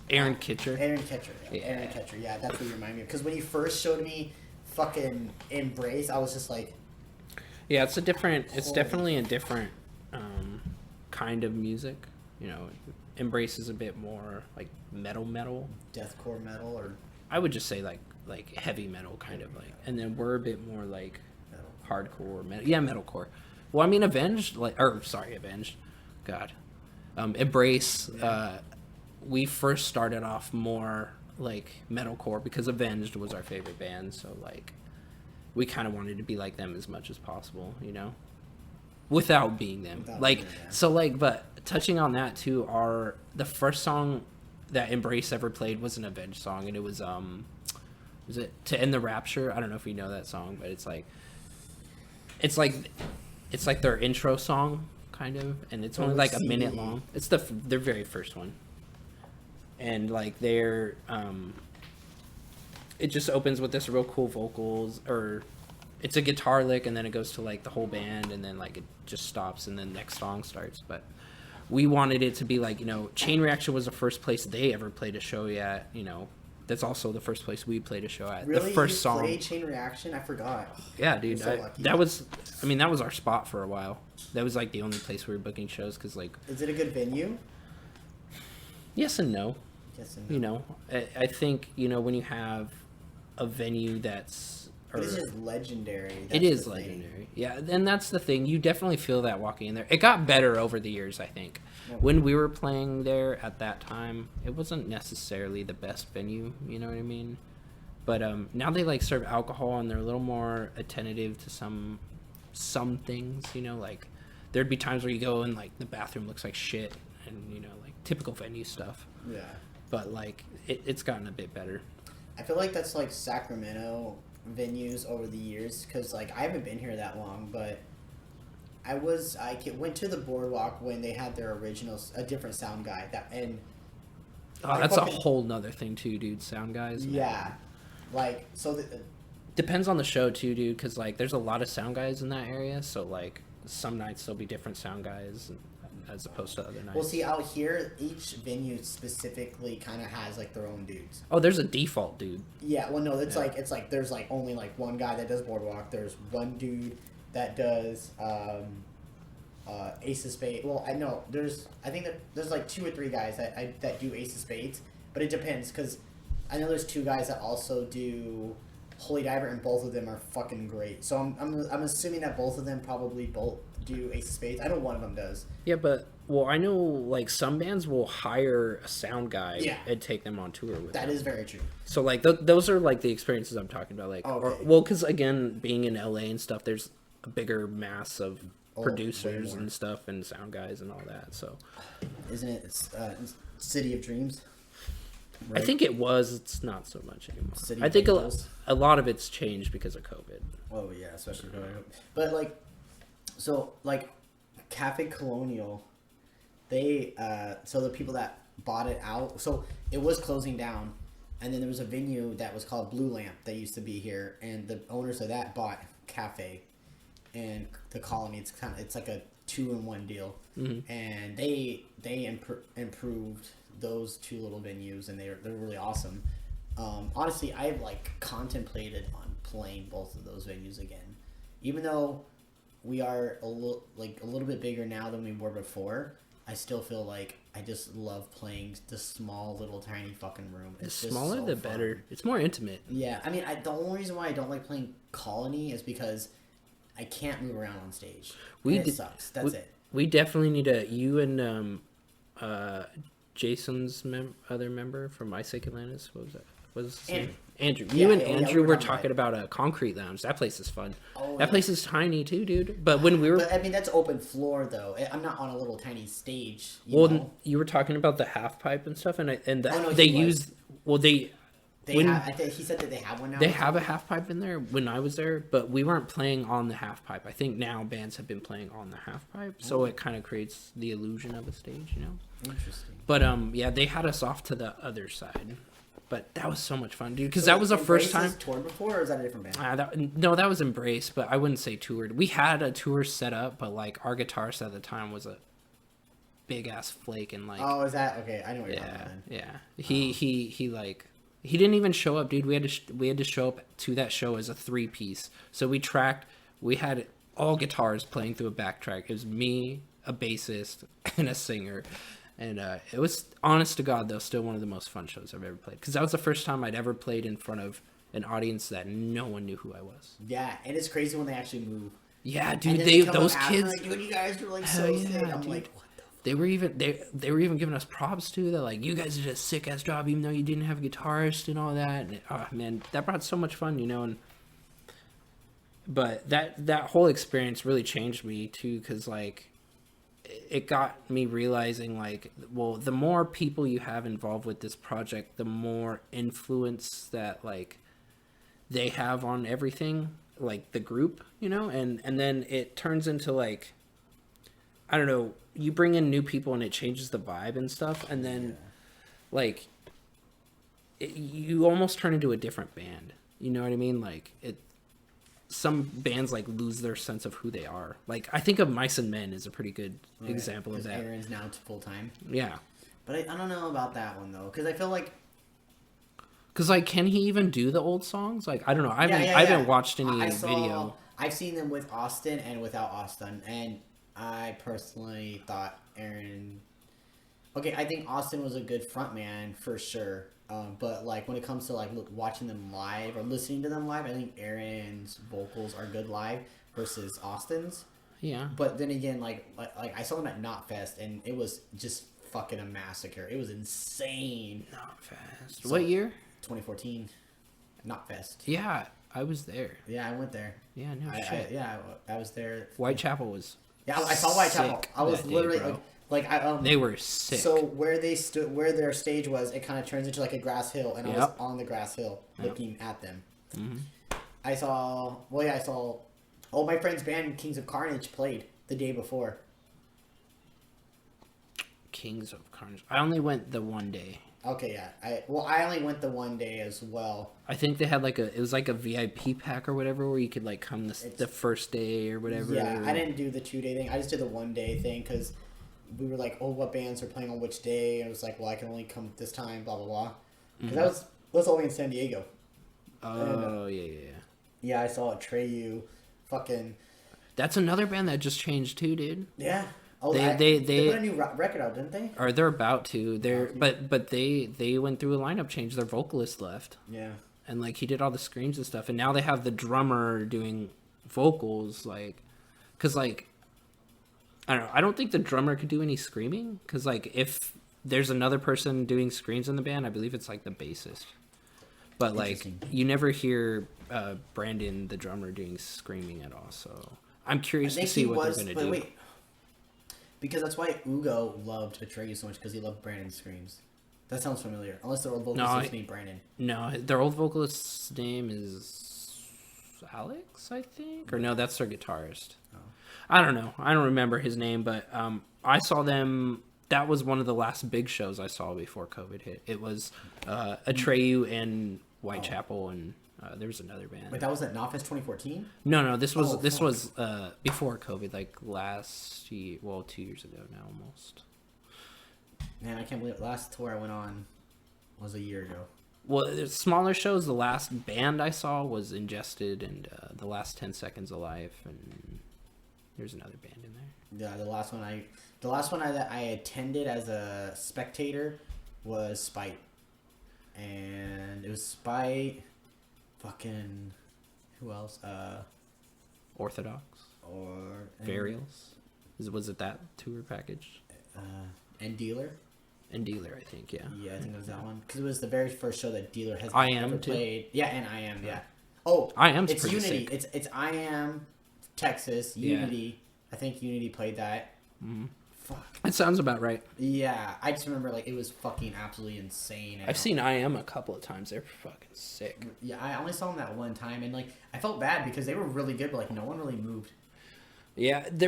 S2: Aaron Kitcher.
S1: Aaron Kitcher. Yeah. Aaron Kitcher. Yeah, that's what you remind me of. Because when you first showed me fucking Embrace, I was just like.
S2: Yeah, it's definitely a different kind of music. You know, Embrace is a bit more like metal.
S1: Deathcore metal, or.
S2: I would just say like heavy metal kind of like, and then we're a bit more like
S1: Metal.
S2: hardcore metal. Yeah, metalcore. Well, I mean, Avenged. God, Embrace. We first started off more like metalcore because Avenged was our favorite band, so like we kind of wanted to be like them as much as possible, you know, without being them. So like, but touching on that too, the first song that Embrace ever played was an Avenged song, and it was it To End the Rapture? I don't know if you know that song, but it's like their intro song kind of, and it's only like a minute long. It's their very first one, and like it just opens with this real cool vocals, or it's a guitar lick, and then it goes to like the whole band, and then like it just stops, and then the next song starts. But we wanted it to be like, you know, Chain Reaction was the first place they ever played a show at, you know. That's also the first place we played a show at.
S1: Really?
S2: The first song.
S1: Played Chain Reaction? I forgot.
S2: Yeah, dude. That was our spot for a while. That was like the only place we were booking shows, because like.
S1: Is it a good venue?
S2: Yes and no.
S1: Yes and no.
S2: You know, I think, you know, when you have a venue that's.
S1: It is just legendary.
S2: It is legendary. Yeah, and that's the thing. You definitely feel that walking in there. It got better over the years, I think. When we were playing there at that time, it wasn't necessarily the best venue, you know what I mean? But now they like serve alcohol, and they're a little more attentive to some things, you know, like there'd be times where you go and like the bathroom looks like shit, and you know, like typical venue stuff.
S1: Yeah. But
S2: like it's gotten a bit better.
S1: I feel like that's like Sacramento venues over the years, because like I haven't been here that long, but I went to the Boardwalk when they had their original, a different sound guy,
S2: that's a whole nother thing too, dude. Sound guys, man.
S1: Yeah, like so
S2: depends on the show too, dude, because like there's a lot of sound guys in that area, so like some nights there'll be different sound guys as opposed to other nights.
S1: Well, see, out here, each venue specifically kind of has like their own dudes.
S2: Oh, there's a default dude.
S1: Yeah, well, no, it's like there's like only like one guy that does Boardwalk. There's one dude that does Ace of Spades. Well, I think that there's like 2 or 3 guys that do Ace of Spades, but it depends, because I know there's 2 guys that also do Holy Diver, and both of them are fucking great. So I'm assuming that both of them probably both do Ace of Spades. I know one of them does.
S2: Yeah, but well, I know like some bands will hire a sound guy and take them on tour with them.
S1: That is very true.
S2: So like those are like the experiences I'm talking about. Like, because again, being in LA and stuff, there's a bigger mass of producers and stuff, and sound guys and all that. So,
S1: isn't it City of Dreams?
S2: Right? I think it was. It's not so much anymore. I think a lot of it's changed because of COVID.
S1: Oh yeah, especially COVID. But like, so like, Cafe Colonial, they so the people that bought it out, so it was closing down, and then there was a venue that was called Blue Lamp that used to be here, and the owners of that bought Cafe and the Colony. It's like a 2-in-1 deal, and they improved those 2 little venues, and they're really awesome. Honestly, I've like contemplated on playing both of those venues again, even though we are a little bit bigger now than we were before. I still feel like I just love playing the small little tiny fucking room.
S2: The smaller the better. It's more intimate.
S1: Yeah, I mean, the only reason why I don't like playing Colony is because I can't move around on stage. It sucks. That's it.
S2: We definitely need you and Jason's other member from Ice Atlantis. What was that? What was his name? Andrew. You and Andrew were talking about a Concrete Lounge. That place is fun. That place is tiny too, dude. But when we were,
S1: I mean, that's open floor though. I'm not on a little tiny stage.
S2: You were talking about the half pipe and stuff, they use. Well, he
S1: said that they have one now.
S2: They have a half pipe in there when I was there, but we weren't playing on the half pipe. I think now bands have been playing on the half pipe, so it kind of creates the illusion of a stage, you know.
S1: Interesting.
S2: But they had us off to the other side. But that was so much fun, dude, because that was the first time.
S1: Toured before, or is that a different band?
S2: That was Embrace, but I wouldn't say toured. We had a tour set up, but like our guitarist at the time was a big ass flake, and like.
S1: Oh, is that okay? I know what you're talking about.
S2: Yeah. He didn't even show up, dude. We had to show up to that show as a 3-piece. So we had all guitars playing through a backtrack. It was me, a bassist, and a singer. And it was, honest to God, though, still one of the most fun shows I've ever played. Because that was the first time I'd ever played in front of an audience that no one knew who I was.
S1: Yeah, and it's crazy when they actually move.
S2: Yeah, dude, those kids.
S1: like, dude, you guys are like so sick. I'm like, what the
S2: They were even giving us props too. That like, you guys did a sick ass job, even though you didn't have a guitarist and all that. And, oh man, that brought so much fun, you know. And but that whole experience really changed me too, because like, it got me realizing like, well, the more people you have involved with this project, the more influence that like they have on everything, like the group, you know. And then it turns into like, I don't know, you bring in new people and it changes the vibe and stuff, and then like you almost turn into a different band, you know what I mean? Like some bands like lose their sense of who they are. Like I think of Mice and Men is a pretty good example of that.
S1: Aaron's now full time.
S2: Yeah,
S1: but I don't know about that one though, because I feel like,
S2: because like, can he even do the old songs? Like I don't know. I haven't watched any video.
S1: I've seen them with Austin and without Austin, and I personally thought Aaron. Okay, I think Austin was a good frontman for sure. But like when it comes to like watching them live or listening to them live, I think Aaron's vocals are good live versus Austin's.
S2: Yeah.
S1: But then again, like I saw them at Knotfest, and it was just fucking a massacre. It was insane.
S2: Knotfest. So, what year?
S1: 2014. Knotfest.
S2: Yeah, I was there.
S1: Yeah, I went there.
S2: Yeah, no shit.
S1: I was there.
S2: Whitechapel was.
S1: Yeah, I saw Whitechapel. I was literally
S2: they were sick.
S1: So where they stood, where their stage was, it kind of turns into like a grass hill, and I was on the grass hill looking at them. Mm-hmm. I saw all my friend's band Kings of Carnage played the day before.
S2: Kings of Carnage. I only went the one day.
S1: Okay, yeah. I only went the one day as well.
S2: I think they had it was like a VIP pack or whatever, where you could like come the first day or whatever.
S1: Yeah, I didn't do the 2-day thing. I just did the 1-day thing because we were like, oh, what bands are playing on which day? And it was like, well, I can only come this time, blah, blah, blah. Because that was only in San Diego.
S2: Oh, yeah.
S1: Yeah, I saw Atreyu fucking...
S2: That's another band that just changed too, dude.
S1: Yeah. Oh,
S2: they
S1: put a new record out, didn't they?
S2: Or they're about to. But they went through a lineup change. Their vocalist left.
S1: Yeah.
S2: And like he did all the screams and stuff, and now they have the drummer doing vocals, like, cause like, I don't know. I don't think the drummer could do any screaming, cause like if there's another person doing screams in the band, I believe it's like the bassist. But like you never hear Brandon the drummer doing screaming at all. So I'm curious to see what they're gonna do. Wait.
S1: Because that's why Ugo loved Atreyu so much, because he loved Brandon's screams. That sounds familiar. Unless their old vocalist is named Brandon.
S2: No, their old vocalist's name is Alex, I think. Or no, that's their guitarist. Oh. I don't know. I don't remember his name, but I saw them. That was one of the last big shows I saw before COVID hit. It was Atreyu and Whitechapel, and there was another band.
S1: Wait, that was at Knotfest 2014?
S2: No, this was before COVID, like last year. Well, 2 years ago now, almost.
S1: Man, I can't believe the last tour I went on was a year ago.
S2: Well, there's smaller shows. The last band I saw was Ingested and The Last 10 Seconds Alive, and there's another band in there.
S1: Yeah, the last one I attended as a spectator was Spite, and it was Spite. Fucking, who else?
S2: Orthodox
S1: or
S2: Burials. Was it that tour package?
S1: And Dealer.
S2: And Dealer, I think, yeah.
S1: Yeah, I think it was that one, because it was the very first show that Dealer has
S2: ever
S1: played. Yeah, and I Am, yeah. Oh,
S2: I Am's
S1: it's
S2: pretty
S1: Unity.
S2: Sick.
S1: It's I Am, Texas, Unity. Yeah. I think Unity played that.
S2: Mm-hmm.
S1: Fuck.
S2: That sounds about right.
S1: Yeah, I just remember like it was fucking absolutely insane.
S2: I've seen I Am a couple of times. They're fucking sick.
S1: Yeah, I only saw them that one time, and like I felt bad because they were really good, but like no one really moved.
S2: Yeah, they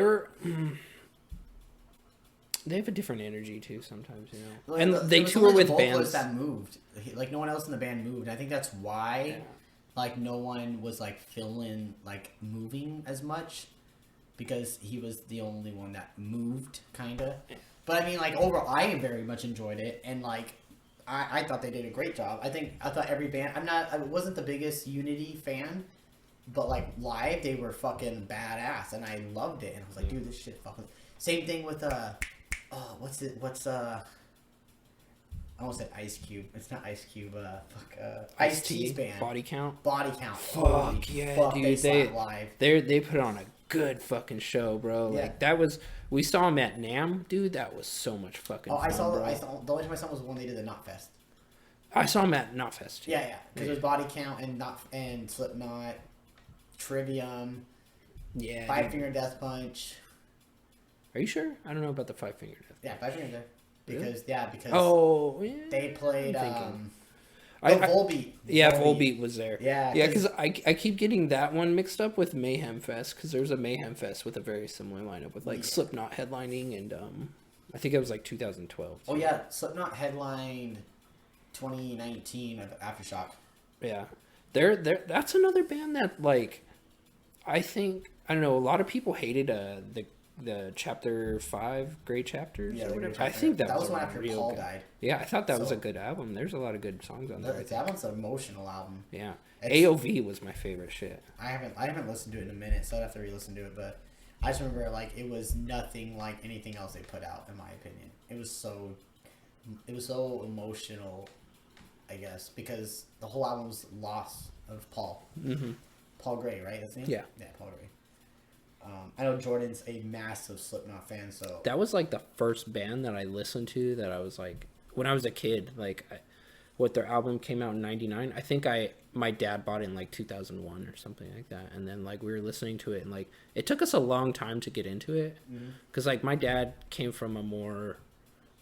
S2: have a different energy too sometimes, you know.
S1: Like,
S2: and they tour with bands
S1: that moved. Like no one else in the band moved. I think that's why, like no one was like feeling like moving as much. Because he was the only one that moved, kind of. But, I mean, like, overall, I very much enjoyed it. And, like, I thought they did a great job. I thought every band... I wasn't the biggest Unity fan. But, like, live, they were fucking badass. And I loved it. And I was like, dude, this shit fucking... Same thing with, I almost said Ice Cube. It's not Ice Cube. Ice-T's band.
S2: Body Count.
S1: Body Count.
S2: Fuck yeah, dude. They put on a good fucking show, bro.
S1: Yeah.
S2: Like that was, we saw him at NAMM, dude. That was so much fucking
S1: Oh,
S2: fun, bro.
S1: I saw the only time I saw him was when they did the Knotfest.
S2: I saw him at Knotfest too.
S1: Yeah, because it was Body Count and Slipknot, Trivium,
S2: Yeah.
S1: Five Finger Death Punch.
S2: Are you sure? I don't know about the Five Finger Death.
S1: Yeah, Five Finger Death.
S2: Really?
S1: Because
S2: oh, yeah.
S1: they played
S2: Volbeat. Yeah,
S1: Volbeat.
S2: Volbeat was there.
S1: Yeah,
S2: yeah, because I keep getting that one mixed up with Mayhem Fest, because there's a Mayhem Fest with a very similar lineup with like Slipknot headlining, and I think it was like 2012.
S1: Oh yeah, Slipknot headlined 2019 of Aftershock.
S2: Yeah, they're that's another band that like, I think, I don't know, a lot of people hated the Chapter 5 Great Chapters or whatever. I think that was
S1: one after Paul died.
S2: Yeah, I thought that was a good album. There's a lot of good songs on there.
S1: That one's an emotional album.
S2: Yeah, AOV was my favorite shit.
S1: I haven't listened to it in a minute, so I'd have to re-listen to it. But I just remember like it was nothing like anything else they put out, in my opinion. It was so emotional, I guess, because the whole album was loss of Paul. Mm-hmm. Paul Gray, right? That's his name? Yeah, Paul Gray. I know Jordan's a massive Slipknot fan, so
S2: that was like the first band that I listened to that I was like, when I was a kid, like what their album came out in 99. I think my dad bought it in like 2001 or something like that, and then like we were listening to it, and like it took us a long time to get into it, because like my dad came from a more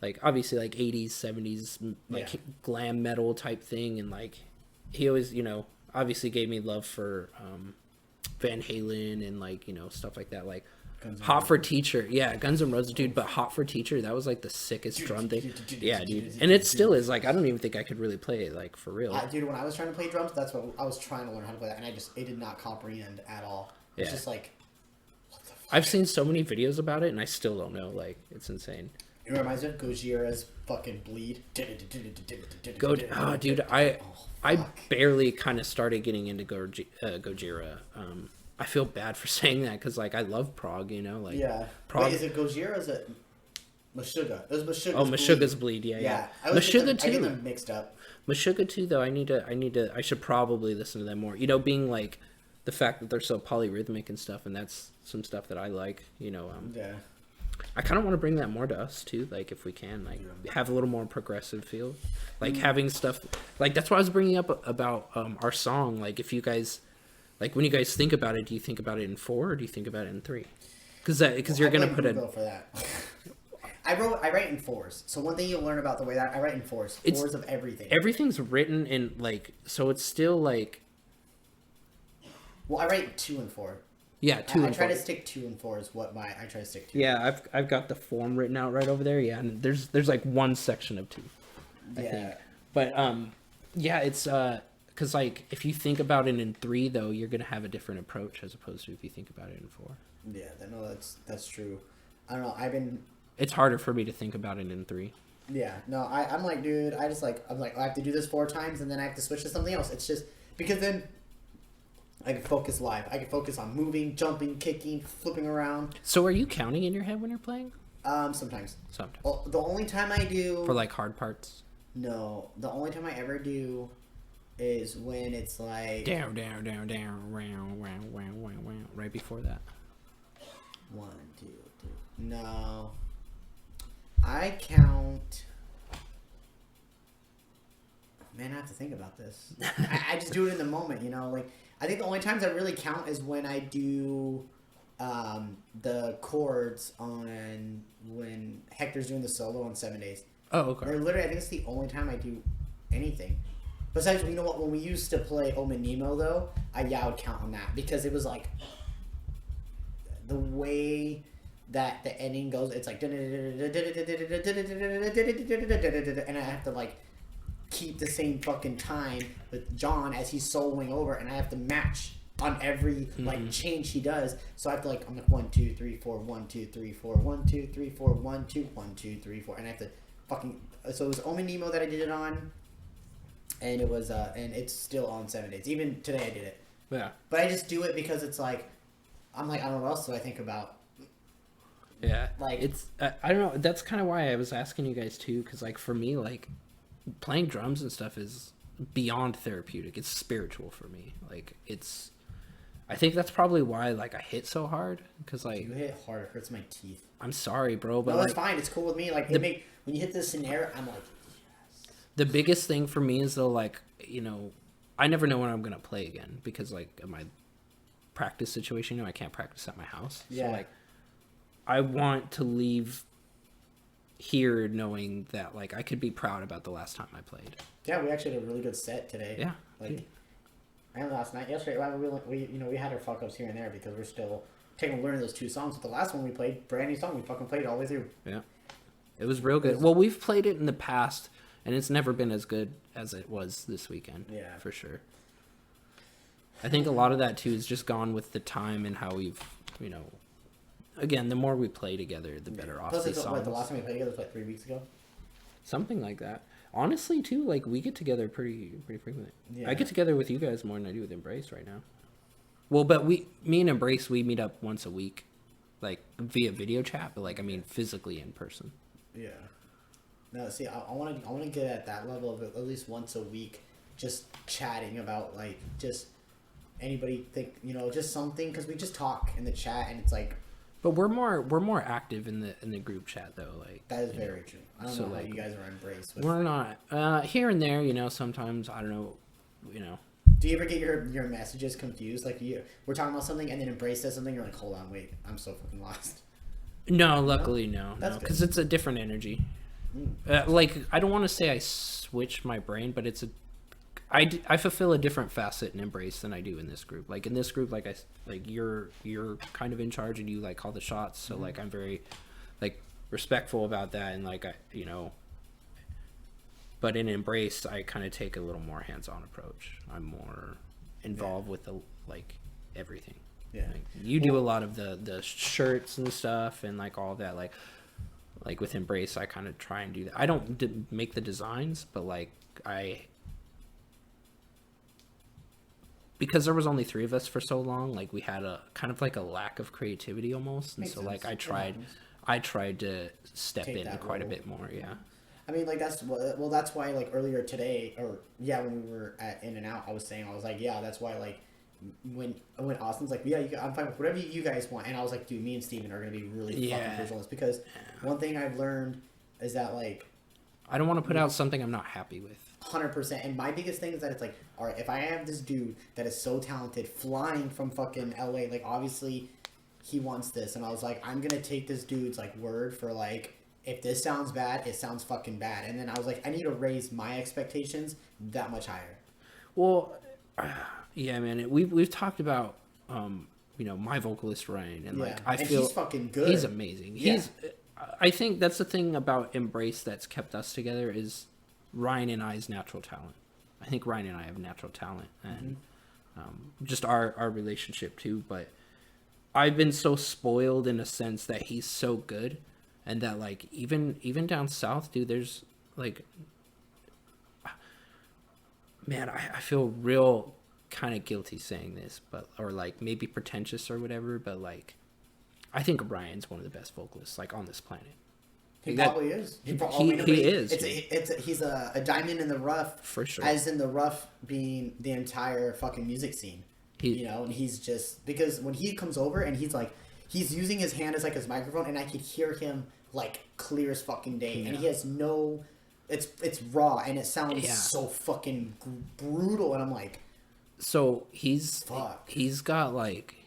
S2: like obviously like 80s 70s like glam metal type thing, and like he always, you know, obviously gave me love for Van Halen and like, you know, stuff like that, like Hot for Teacher. Yeah, Guns N' Roses, dude. But Hot for Teacher, that was like the sickest drum thing. Yeah, dude. And it still is. Like, I don't even think I could really play it, like, for real.
S1: Dude, when I was trying to play drums, that's what I was trying to learn how to play that, and it did not comprehend at all. It's just like, what the fuck?
S2: I've seen so many videos about it, and I still don't know. Like, it's insane.
S1: It reminds me of Gojira's fucking Bleed.
S2: Oh, dude, I barely kind of started getting into Gojira. I feel bad for saying that, because like I love prog, you know, like
S1: prog. Wait, is it Gojira or is it Meshuggah? It was Meshuggah's
S2: Meshuggah's Bleed. Yeah.
S1: Meshuggah too. I get them mixed up.
S2: Meshuggah too, though. I should probably listen to them more. You know, being like the fact that they're so polyrhythmic and stuff, and that's some stuff that I like. You know, I kind of want to bring that more to us too, like if we can, like have a little more progressive feel, like having stuff like that's why I was bringing up about our song. Like if you guys, like when you guys think about it, do you think about it in 4 or do you think about it in 3? Because you're gonna put it
S1: for that. I write in 4s. So one thing you'll learn about the way that I write in 4s. 4s of everything.
S2: Everything's written in like, so it's still like.
S1: Well, I write 2 and 4.
S2: Yeah, 2 and 4.
S1: I try to stick 2 and 4 is what I try to stick to.
S2: Yeah, I've got the form written out right over there. Yeah, and there's like one section of 2, I think. But yeah, it's because like if you think about it in 3 though, you're gonna have a different approach as opposed to if you think about it in 4.
S1: Yeah, no, that's true. I don't know.
S2: It's harder for me to think about it in 3.
S1: Yeah, no, I'm like, dude, I'm like, I have to do this 4 times and then I have to switch to something else. It's just because then I can focus live. I can focus on moving, jumping, kicking, flipping around.
S2: So are you counting in your head when you're playing?
S1: Sometimes. Well, the only time I do
S2: for like hard parts.
S1: No, the only time I ever do is when it's like
S2: down, right before that.
S1: 1, 2, 3. No, I count. Man, I have to think about this. I just do it in the moment, you know. Like I think the only times I really count is when I do the chords on when Hector's doing the solo on 7 Days.
S2: Oh, okay.
S1: Or literally, I think it's the only time I do anything. Besides, you know what? When we used to play Omen Nemo, though, I would count on that because it was like the way that the ending goes. It's like and I have to like keep the same fucking time with John as he's soloing over, and I have to match on every like change he does. So I have to like I'm like 1 2 3 4 1 2 3 4 1 2 3 4 1 2 1 2 3 4, and I have to fucking. So it was Omen Nemo that I did it on, and it was and it's still on 7 Days. Even today I did it.
S2: Yeah.
S1: But I just do it because it's like I'm like I don't know what else do I think about.
S2: Yeah.
S1: Like
S2: it's I don't know. That's kind of why I was asking you guys too, because like for me like playing drums and stuff is beyond therapeutic. It's spiritual for me. Like it's I think that's probably why like I hit so hard, because like
S1: You hit hard, it hurts my teeth.
S2: I'm sorry, bro, but
S1: No,
S2: like
S1: it's fine. It's cool with me. Like when you hit the snare, I'm like,
S2: the biggest thing for me is though, like, you know, I never know when I'm gonna play again because like of my practice situation. You know, I can't practice at my house.
S1: Yeah.
S2: So like, I want to leave here knowing that like I could be proud about the last time I played.
S1: yeah, we actually had a really good set today.
S2: Yeah.
S1: Like, and last night, yesterday, we had our fuck ups here and there because we're still taking learning those 2 songs. But the last one we played, brand new song, we fucking played it all the way through.
S2: Yeah. It was real good. Well, we've played it in the past, and it's never been as good as it was this weekend.
S1: Yeah.
S2: For sure. I think a lot of that, too, is just gone with the time and how we've, you know... Again, the more we play together, the better off
S1: Plus,
S2: these
S1: it's,
S2: songs.
S1: the last time we played together was like 3 weeks ago.
S2: Something like that. Honestly, too, like, we get together pretty frequently.
S1: Yeah.
S2: I get together with you guys more than I do with Embrace right now. Well, but me and Embrace, we meet up once a week, like, via video chat, but, like, I mean, physically in person.
S1: Yeah. No, see, I want to get at that level of at least once a week, just chatting about like just anybody think just something, because we just talk in the chat and it's like.
S2: But we're more active in the group chat though. Like
S1: that is very true. I don't know
S2: like,
S1: how you guys are embraced. With
S2: we're not here and there. Sometimes I don't know.
S1: Do you ever get your messages confused? Like we're talking about something and then Embrace says something, you're like, hold on, wait, I'm so fucking lost.
S2: No, luckily no,
S1: good.
S2: because it's a different energy. Like I don't want to say I switch my brain, but it's I fulfill a different facet in Embrace than I do in this group. Like in this group, like you're kind of in charge and you like call the shots. So like I'm very like respectful about that, and like but in Embrace I kind of take a little more hands-on approach. I'm more involved with the like everything.
S1: Yeah,
S2: like, you do a lot of the shirts and stuff and like all that. Like with Embrace, I kind of try and do that. I don't make the designs, but like because there was only 3 of us for so long, like we had a kind of like a lack of creativity almost, and
S1: Makes
S2: so
S1: sense.
S2: like I tried to step in quite a bit more. Yeah.
S1: I mean, like that's why like earlier today, or when we were at In and Out, I was like, yeah, that's why like when Austin's like, yeah, I'm fine with whatever you guys want, and I was like, dude, me and Steven are gonna be really fucking visualists, because one thing I've learned is that like
S2: I don't want to put out something I'm not happy with.
S1: 100%. And my biggest thing is that it's like, all right, if I have this dude that is so talented flying from fucking LA, like obviously he wants this, and I was like, I'm gonna take this dude's like word for like, if this sounds bad, it sounds fucking bad. And then I was like, I need to raise my expectations that much higher.
S2: Well, yeah, man. We've talked about my vocalist Ryan, and like I feel
S1: he's fucking good.
S2: He's amazing.
S1: Yeah.
S2: I think that's the thing about Embrace that's kept us together is Ryan and I's natural talent. I think Ryan and I have natural talent, and just our relationship too. But I've been so spoiled in a sense that he's so good, and that like even down south, dude, there's like, man, I feel real kind of guilty saying this, but or like maybe pretentious or whatever, but like I think Ryan's one of the best vocalists like on this planet.
S1: He probably is. He
S2: is.
S1: He's a diamond in the rough,
S2: for sure.
S1: As in the rough being the entire fucking music scene. And he's just, because when he comes over and he's like, he's using his hand as like his microphone, and I could hear him like clear as fucking day, and he has no, it's raw, and it sounds so fucking brutal, and I'm like,
S2: so he's got like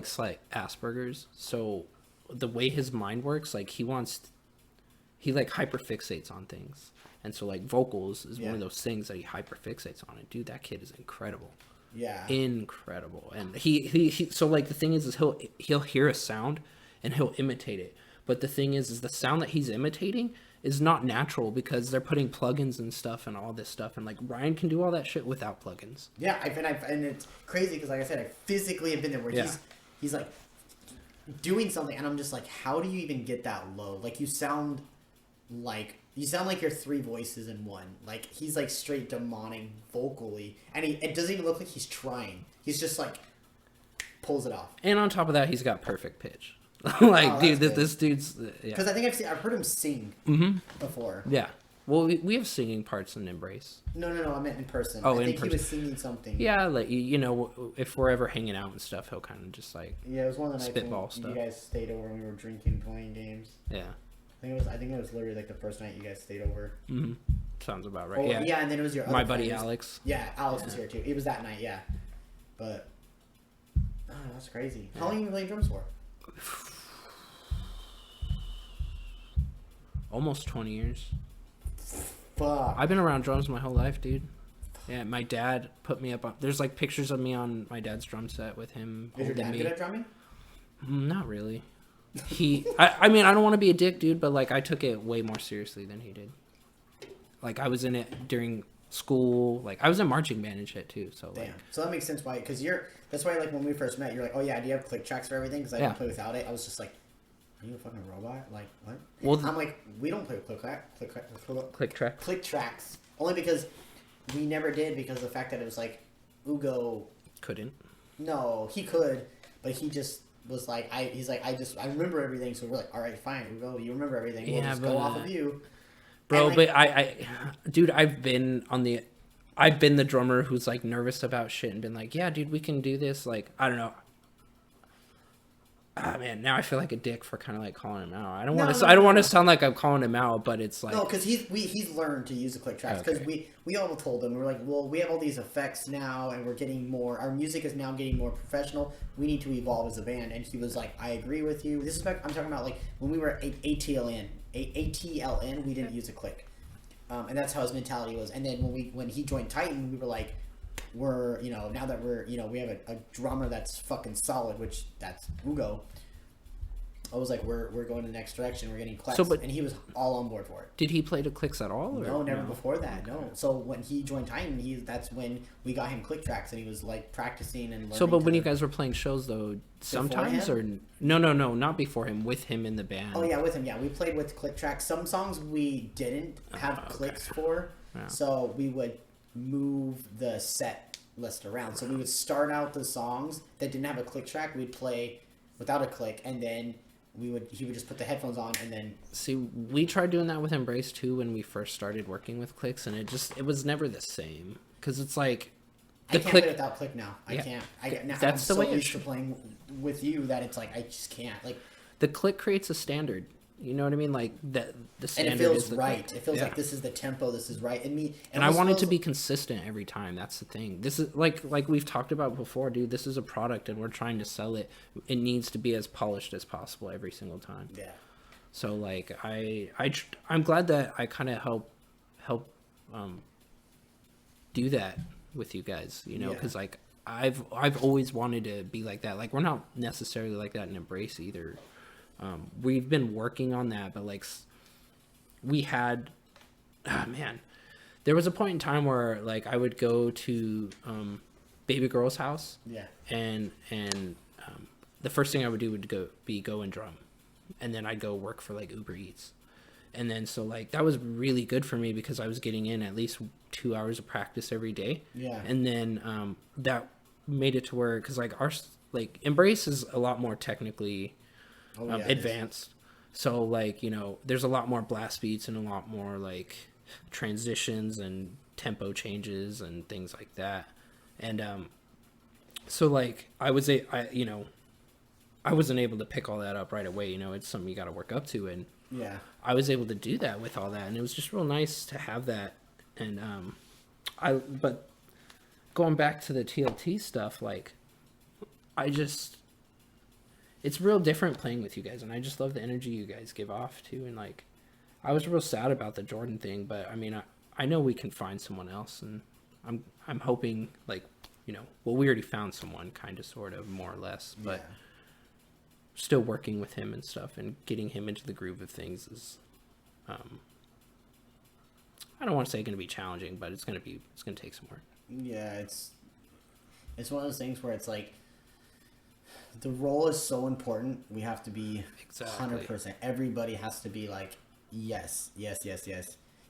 S2: slight Asperger's, so the way his mind works, like he like hyperfixates on things, and so like vocals is one of those things that he hyperfixates on. And dude, that kid is incredible.
S1: Yeah,
S2: incredible. And he so like the thing is he'll hear a sound and he'll imitate it, but the thing is the sound that he's imitating is not natural because they're putting plugins and stuff and all this stuff, and like Ryan can do all that shit without plugins.
S1: Yeah, and it's crazy because like I said, I physically have been there where he's like doing something, and I'm just like, how do you even get that low? Like you sound like you're 3 voices in one. Like he's like straight demonic vocally, and it doesn't even look like he's trying. He's just like pulls it off.
S2: And on top of that, he's got perfect pitch. Like, dude, this dude's
S1: because I think I've heard him sing before.
S2: Yeah, Well, we have singing parts in Embrace.
S1: No, I meant in person.
S2: Oh,
S1: I
S2: in
S1: think
S2: person.
S1: he was singing something.
S2: Yeah, like you know, if we're ever hanging out and stuff, he'll kind of just like
S1: Yeah, it was one of the nights
S2: spitball
S1: when
S2: stuff.
S1: you guys stayed over and we were drinking, playing games.
S2: Yeah.
S1: I think it was literally like the first night you guys stayed over.
S2: Mm-hmm. Sounds about right.
S1: Oh,
S2: yeah.
S1: Yeah, and then it was your other
S2: My buddy
S1: friend.
S2: Alex.
S1: Yeah, Alex was here too. It was that night, yeah. But that's crazy. How long have you been playing drums for?
S2: Almost 20 years.
S1: Fuck.
S2: I've been around drums my whole life, dude. Yeah, my dad put me up on. There's like pictures of me on my dad's drum set with him.
S1: Is your dad
S2: me.
S1: good at drumming?
S2: Not really. I mean, I don't want to be a dick, dude, but like I took it way more seriously than he did. Like I was in it during school. Like I was in marching band and shit too. So
S1: Damn.
S2: like,
S1: So that makes sense why, because that's why like when we first met, you're like, oh yeah, do you have click tracks for everything? Because I didn't play without it. I was just like, are you a fucking robot? Like what?
S2: Well,
S1: I'm like, we don't play with
S2: click track.
S1: click tracks only because we never did because of the fact that it was like Ugo.
S2: Couldn't.
S1: No, he could, but he just was like, I remember everything. So we're like, all right, fine, Ugo, you remember everything. We'll
S2: Yeah,
S1: just
S2: but,
S1: go off of you.
S2: Bro,
S1: And, like,
S2: but dude, I've been the drummer who's like nervous about shit and been like, yeah, dude, we can do this. Like, I don't know. Ah, man, now I feel like a dick for kind of like calling him out. I don't want to sound like I'm calling him out, but it's like
S1: no, because he's learned to use the click tracks because we all told him, we were like, well, we have all these effects now and we're getting more, our music is now getting more professional, we need to evolve as a band. And he was like, I agree with you. This is back, I'm talking about like when we were at ATLN we didn't use a click, and that's how his mentality was. And then when he joined Titan, we were like, we're, you know, now that we're, you know, we have a drummer that's fucking solid, which that's Ugo. I was like, we're going in the next direction. We're getting clicks, and he was all on board for it.
S2: Did he play the clicks at all? Or?
S1: No, never before that. Okay. No. So when he joined Titan, that's when we got him click tracks, and he was like practicing and learning.
S2: So, but when you guys were playing shows though, sometimes or no, not before him, with him in the band.
S1: Oh yeah, with him. Yeah, we played with click tracks. Some songs we didn't have clicks for, so we would move the set list around. So we would start out the songs that didn't have a click track. We'd play without a click, and then he would just put the headphones on and then
S2: see. We tried doing that with Embrace too when we first started working with clicks, and it was never the same because it's like
S1: I can't play without click now. I can't.
S2: That's
S1: I'm
S2: the way
S1: so used to playing with you that it's like I just can't. Like
S2: the click creates a standard. You know what I mean? Like the standard.
S1: And it feels
S2: is the
S1: right.
S2: click.
S1: It feels like this is the tempo. This is right.
S2: And I want it to be consistent every time. That's the thing. This is like we've talked about before, dude. This is a product, and we're trying to sell it. It needs to be as polished as possible every single time.
S1: Yeah.
S2: So like I'm glad that I kind of help do that with you guys. You know, because like I've always wanted to be like that. Like we're not necessarily like that in Embrace either. We've been working on that, but like we had, there was a point in time where like I would go to baby girl's house, and the first thing I would do would go and drum, and then I'd go work for like Uber Eats, and then so like that was really good for me because I was getting in at least 2 hours of practice every day, and then that made it to where because like our like Embrace is a lot more technically advanced, so like, you know, there's a lot more blast beats and a lot more like transitions and tempo changes and things like that. And so like I wasn't able to pick all that up right away. You know, it's something you got to work up to, and I was able to do that with all that, and it was just real nice to have that. And but going back to the TLT stuff, like it's real different playing with you guys, and I just love the energy you guys give off too. And like I was real sad about the Jordan thing, but I mean I know we can find someone else, and I'm hoping, like, you know, well, we already found someone, kind of, sort of, more or less, but still working with him and stuff and getting him into the groove of things is I don't want to say going to be challenging, but it's going to take some work.
S1: Yeah, it's one of those things where it's like the role is so important. We have to be 100%. Everybody has to be like, yes.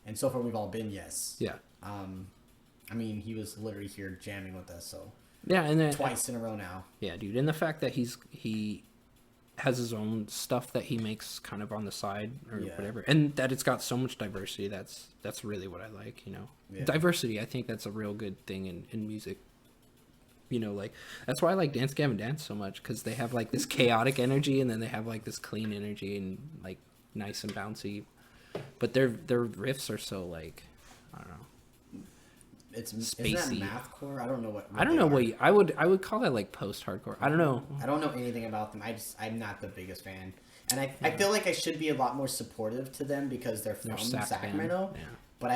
S1: And so far, we've all been yes.
S2: Yeah.
S1: I mean, he was literally here jamming with us, so
S2: yeah, and then
S1: twice in a row now.
S2: Yeah, dude, and the fact that he has his own stuff that he makes kind of on the side or
S1: Yeah.
S2: whatever, and that it's got so much diversity. That's really what I like, you know.
S1: Yeah.
S2: Diversity, I think that's a real good thing in music. You know, like that's why I like Dance Gavin Dance so much, because they have like this chaotic energy and then they have like this clean energy and like nice and bouncy, but their riffs are so like, I don't know.
S1: It's
S2: Spacey.
S1: Isn't that mathcore? I don't know what
S2: I don't know what I would call that, like post-hardcore. I don't know.
S1: I don't know anything about them. I'm not the biggest fan, and I feel like I should be a lot more supportive to them because they're from Sacramento.
S2: Yeah.
S1: But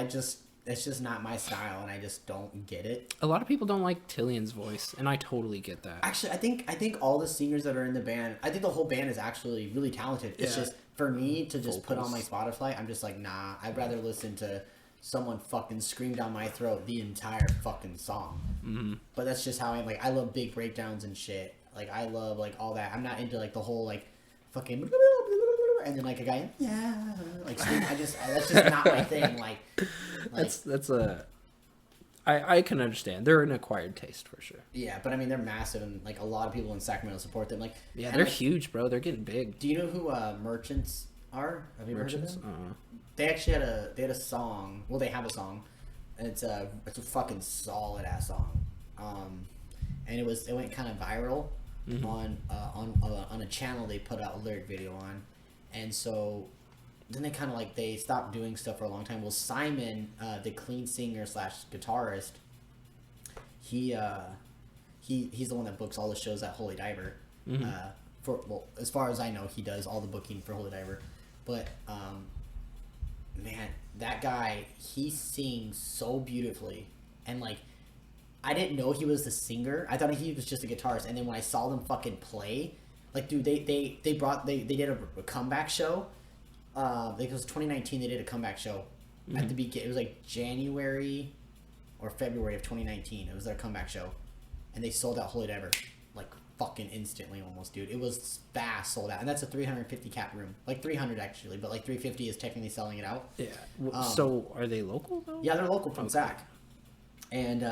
S1: it's just not my style, and I just don't get it.
S2: A lot of people don't like Tillian's voice, and I totally get that.
S1: Actually, I think all the singers that are in the band, I think the whole band is actually really talented. It's just for me to just put on my Spotify, I'm just like, nah. I'd rather listen to someone fucking scream down my throat the entire fucking song. Mm-hmm. But that's just how I'm like. I love big breakdowns and shit. Like I love like all that. I'm not into like the whole like fucking and then like a guy like scream. That's just not my thing. Like
S2: that's a. I can understand. They're an acquired taste for sure.
S1: Yeah, but I mean they're massive and like a lot of people in Sacramento support them. Like
S2: yeah, they're huge, bro. They're getting big.
S1: Do you know who Merchants are? Have you heard of them? They actually had a song. Well, they have a song, and it's a fucking solid ass song. And it went kind of viral on a channel they put out a lyric video on, and so then they kind of like they stopped doing stuff for a long time. Well, Simon, the clean singer / guitarist, he's the one that books all the shows at Holy Diver. As far as I know, he does all the booking for Holy Diver, but man, that guy, he sings so beautifully, and like I didn't know he was the singer. I thought he was just a guitarist, and then when I saw them fucking play, like dude, they did a comeback show. It was 2019. They did a comeback show at the beginning. It was like January or February of 2019. It was their comeback show, and they sold out Holy Diver like fucking instantly, almost, dude. It was fast sold out, and that's a 350 cap room, like 300 actually, but like 350 is technically selling it out.
S2: Yeah. So are they local though?
S1: Yeah, they're local from Sac. And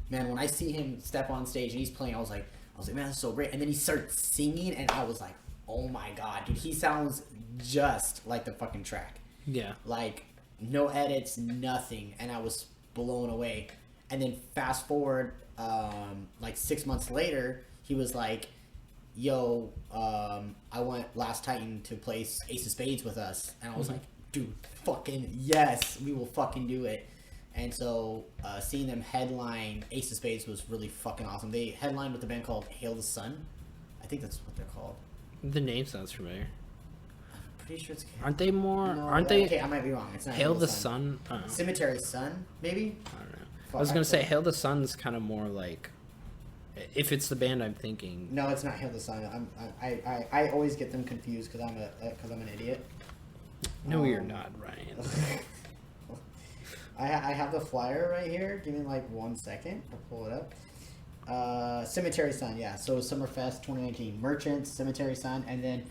S1: man, when I see him step on stage and he's playing, I was like, man, that's so great. And then he started singing, and I was like, oh my god, dude, he sounds just like the fucking track.
S2: Yeah.
S1: Like no edits, nothing, and I was blown away. And then fast forward, like 6 months later, he was like, yo, I want Last Titan to play Ace of Spades with us. And I was like, dude, fucking yes, we will fucking do it. And so seeing them headline Ace of Spades was really fucking awesome. They headlined with a band called Hail the Sun. I think that's what they're called.
S2: The name sounds familiar.
S1: I'm pretty sure it's...
S2: Aren't they more...
S1: No,
S2: aren't they...
S1: Okay, I might be wrong. It's not
S2: Hail the Sun?
S1: Cemetery Sun, maybe?
S2: I don't know. I was going to say Hail the Sun's kind of more like... If it's the band I'm thinking...
S1: No, it's not Hail the Sun. I always get them confused because I'm an idiot.
S2: No, you're not, Ryan.
S1: I have the flyer right here. Give me like 1 second. I'll pull it up. Cemetery Sun, yeah. So Summerfest 2019. Merchants, Cemetery Sun, and then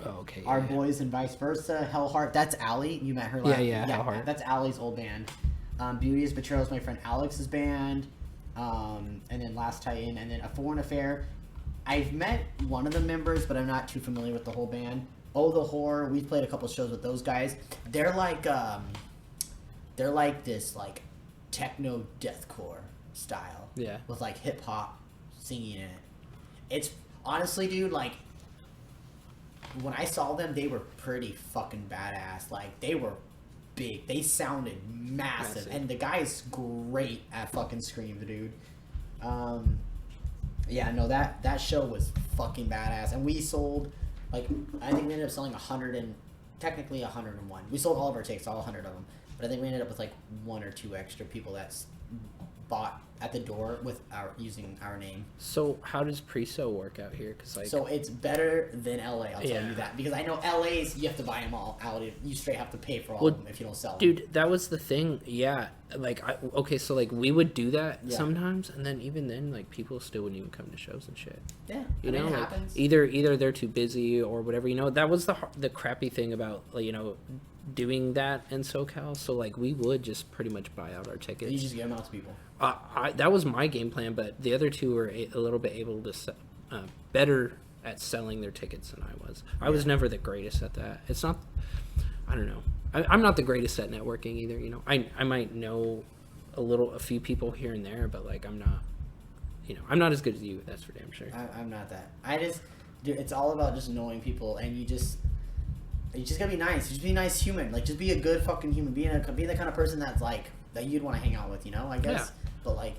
S1: Our Boys and Vice Versa. Hellheart, that's Allie. You met her last.
S2: Yeah, Hellheart.
S1: That's Allie's old band. Beauty is Betrayal is my friend Alex's band. And then Last Titan, and then A Foreign Affair. I've met one of the members, but I'm not too familiar with the whole band. Oh, the Horror. We've played a couple shows with those guys. They're like this like techno deathcore style.
S2: Yeah.
S1: With like hip hop singing in it. It's honestly, dude, like when I saw them, they were pretty fucking badass. Like they were big. They sounded massive. And the guy's great at fucking scream, dude. Yeah, no, that show was fucking badass. And we sold, like, I think we ended up selling 101. We sold all of our tickets, all 100 of them. But I think we ended up with like 1 or 2 extra people that's bought at the door with using our name.
S2: So how does pre-sale work out here? Cause like,
S1: so it's better than LA, I'll tell you that, because I know LA's you have to buy them all out. You straight have to pay for all of them if you don't sell them.
S2: Dude, that was the thing. Yeah, like so like we would do that sometimes, and then even then like people still wouldn't even come to shows and shit.
S1: Yeah,
S2: you know,
S1: it
S2: like,
S1: happens.
S2: Either they're too busy or whatever. You know, that was the crappy thing about doing that in SoCal. So like we would just pretty much buy out our tickets.
S1: You just give them out to people.
S2: That was my game plan, but the other two were a little bit able to better at selling their tickets than I was. I was never the greatest at that. It's not. I don't know. I'm not the greatest at networking either. You know, I might know a few people here and there, but like I'm not. You know, I'm not as good as you. That's for damn sure.
S1: I'm not that. Dude, it's all about just knowing people, and you just gotta be nice. Just be a nice human. Like, just be a good fucking human. Be the kind of person that's like that you'd want to hang out with. You know, I guess. Yeah. But like,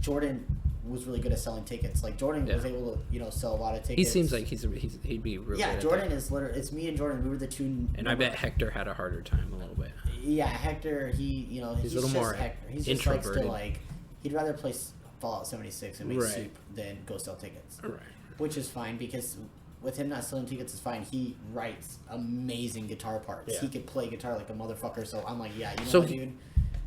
S1: Jordan was really good at selling tickets. Like Jordan was able to, sell a lot of tickets.
S2: He seems like he'd be really good.
S1: Jordan is literally. It's me and Jordan. We were the two.
S2: And I bet Hector had a harder time a little bit.
S1: Yeah, Hector. He's a little more Hector. He's just introverted. He'd rather play Fallout 76 and make soup than go sell tickets.
S2: Right.
S1: Which is fine because with him not selling tickets is fine. He writes amazing guitar parts. Yeah. He could play guitar like a motherfucker. So I'm like, what, dude.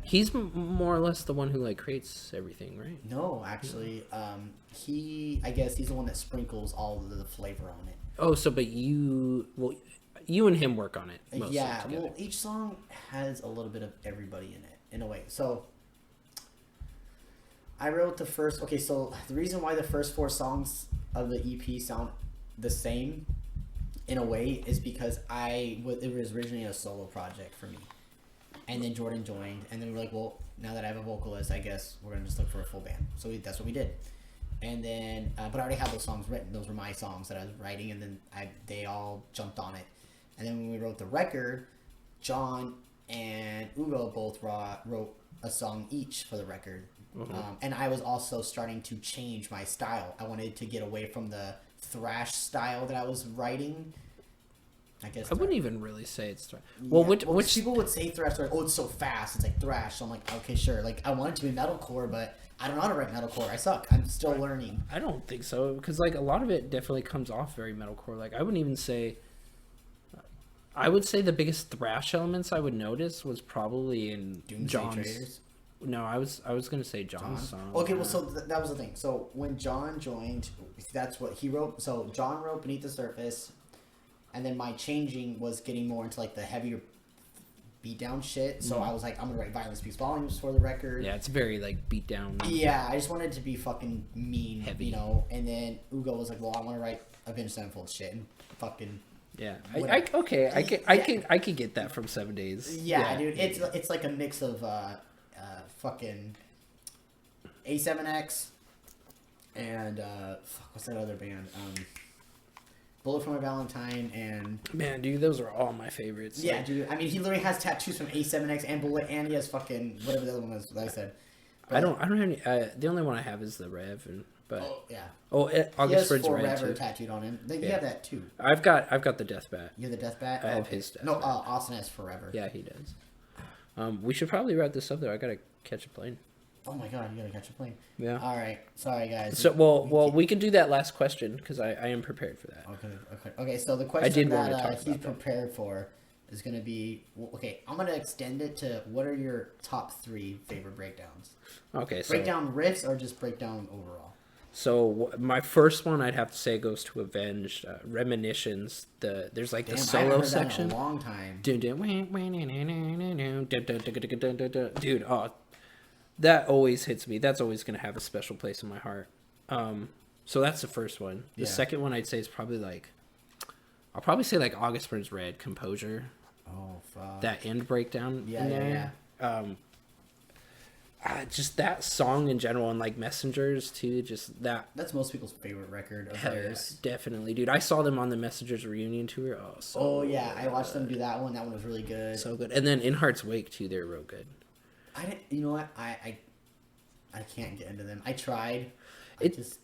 S2: He's more or less the one who like creates everything, right?
S1: No, actually, I guess he's the one that sprinkles all of the flavor on it.
S2: Oh, but you and him work on it.
S1: Yeah, well, each song has a little bit of everybody in it, in a way. So I wrote the first. Okay, so the reason why the first 4 songs of the EP sound the same, in a way, is because it was originally a solo project for me. And then Jordan joined, and then we were like, well, now that I have a vocalist, I guess we're going to just look for a full band. So that's what we did. And then, but I already had those songs written. Those were my songs that I was writing, and then they all jumped on it. And then when we wrote the record, John and Ugo both wrote a song each for the record. Mm-hmm. And I was also starting to change my style. I wanted to get away from the thrash style that I was writing. I guess
S2: I wouldn't even really say it's thrash. Well, which
S1: people would say thrash, like, it's so fast, it's like thrash. So I'm like, okay, sure. Like, I want it to be metalcore, but I don't know how to write metalcore. I suck. I'm still learning.
S2: I don't think so, because like a lot of it definitely comes off very metalcore. Like, I wouldn't even say. I would say the biggest thrash elements I would notice was probably in John's. Traders? No, I was gonna say John's song.
S1: Okay, well, so that was the thing. So when John joined, that's what he wrote. So John wrote Beneath the Surface. And then my changing was getting more into like the heavier beatdown shit. So I was like, I'm gonna write Violence Speaks Volumes for the record.
S2: Yeah, it's very like beatdown.
S1: Yeah, I just wanted it to be fucking mean, heavy, And then Ugo was like, well, I want to write Avenged Sevenfold shit and fucking.
S2: Yeah, I can get that from 7 Days.
S1: Yeah, dude, it's like a mix of fucking A7X and what's that other band? Bullet for My Valentine and...
S2: Man, dude, those are all my favorites.
S1: Yeah, dude. I mean, he literally has tattoos from A7X and Bullet, and he has fucking... Whatever the other one was that I said. But,
S2: I don't have any... the only one I have is the Rev, but...
S1: Oh, yeah.
S2: Oh, August Bird's Red,
S1: Forever tattooed on him. You have that, too.
S2: I've got the Death Bat.
S1: You have the Death Bat?
S2: I have his Death Bat.
S1: Austin has Forever.
S2: Yeah, he does. We should probably wrap this up, though. I gotta catch a plane.
S1: Oh my god, you gotta catch a plane.
S2: Yeah.
S1: All right. Sorry, guys.
S2: So, we can do that last question because I am prepared for that.
S1: Okay. So the question that he's prepared for is gonna be okay. I'm gonna extend it to what are your top 3 favorite breakdowns? Okay. So breakdown riffs or just breakdown overall?
S2: So my first one I'd have to say goes to Avenged Reminiscence. There's like the solo
S1: I haven't heard
S2: section.
S1: That in a long time.
S2: Dude, that always hits me. That's always going to have a special place in my heart. So that's the first one. The second one I'd say is probably like... I'll probably say like August Burns Red, Composure.
S1: Oh, fuck.
S2: That end breakdown in there.
S1: Yeah.
S2: Just that song in general and like Messengers too. Just that...
S1: That's most people's favorite record of theirs.
S2: Yeah, definitely, dude. I saw them on the Messengers reunion tour.
S1: Oh, yeah. I watched them do that one. That one was really good.
S2: So good. And then In Heart's Wake too. They're real good.
S1: You know what? I can't get into them. I tried.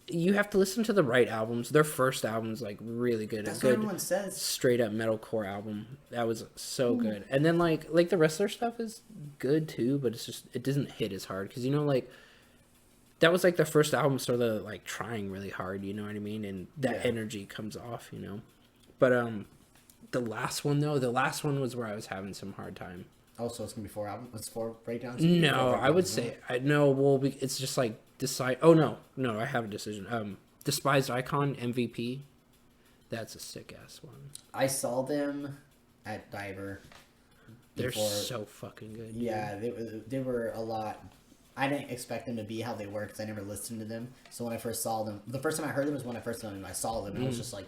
S2: You have to listen to the right albums. Their first album's like really good.
S1: That's what everyone says.
S2: Straight up metalcore album. That was so good. And then like the rest of their stuff is good too, but it's just it doesn't hit as hard because like that was like their first album, sort of like trying really hard. You know what I mean? And that energy comes off. But the last one was where I was having some hard time.
S1: Oh, so it's gonna be 4 albums? It's 4 breakdowns?
S2: No, I would say no. Well, it's just like decide. Oh no, I have a decision. Despised Icon MVP. That's a sick ass one.
S1: I saw them at Diver.
S2: They're so fucking good.
S1: Yeah, they were a lot I didn't expect them to be how they were because I never listened to them. So when I first saw them, the first time I heard them was when I first saw them. I saw them, and I was just like,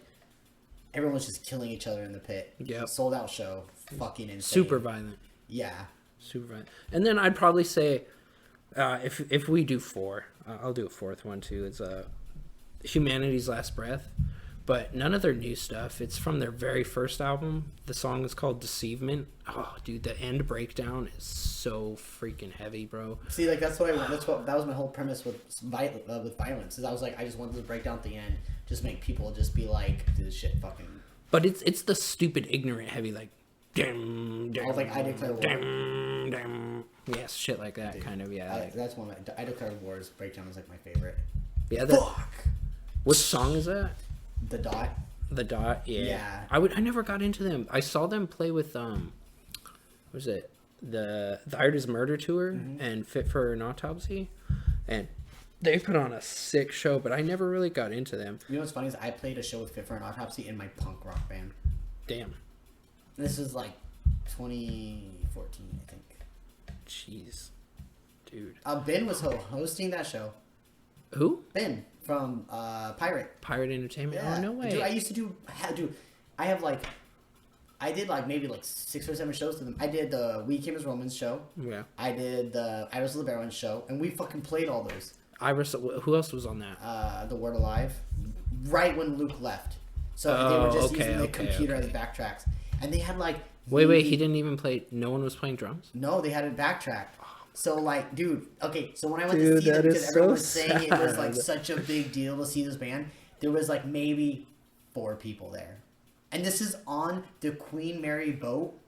S1: everyone was just killing each other in the pit.
S2: Yep.
S1: Sold out show, fucking insane.
S2: Super violent.
S1: Yeah.
S2: Super violent. And then I'd probably say, if we do 4, I'll do a 4th one too. It's Humanity's Last Breath, but none of their new stuff. It's from their very first album. The song is called Deceivement. Oh, dude, the end breakdown is so freaking heavy, bro.
S1: See, like that was my whole premise with violence. Is I was like, I just wanted to break down at the end, just make people just be like, this shit fucking.
S2: But it's the stupid ignorant heavy, like, dim, dim,
S1: I was like, I declare war.
S2: dim, dim. Yes, shit like that, dude, kind of, yeah.
S1: That's one of my, I declare war's breakdown is like my favorite.
S2: Yeah.
S1: Fuck.
S2: What song is that?
S1: The Dot.
S2: The Dot, yeah.
S1: Yeah.
S2: I never got into them. I saw them play with what was it? The Art is Murder tour and Fit for an Autopsy, and they put on a sick show. But I never really got into them.
S1: You know what's funny is I played a show with Fit for an Autopsy in my punk rock band.
S2: Damn.
S1: This is like 2014, I think.
S2: Jeez, dude.
S1: Ben was hosting that show.
S2: Who?
S1: Ben from Pirate
S2: Entertainment.
S1: Yeah.
S2: Oh, no way.
S1: Dude, I used to do. I did like maybe like 6 or 7 shows to them. I did the We Came as Romans show.
S2: Yeah.
S1: I did the I Wrestle the Bear One show, and we fucking played all those.
S2: Who else was on that?
S1: The Word Alive, right when Luke left. So they were just using the computer as backtracks, and they had like.
S2: Wait, he didn't even play. No one was playing drums.
S1: No, they had it backtracked. So like, dude, okay. So when I went to see them, because everyone was saying it was like such a big deal to see this band, there was like maybe 4 people there, and this is on the Queen Mary boat.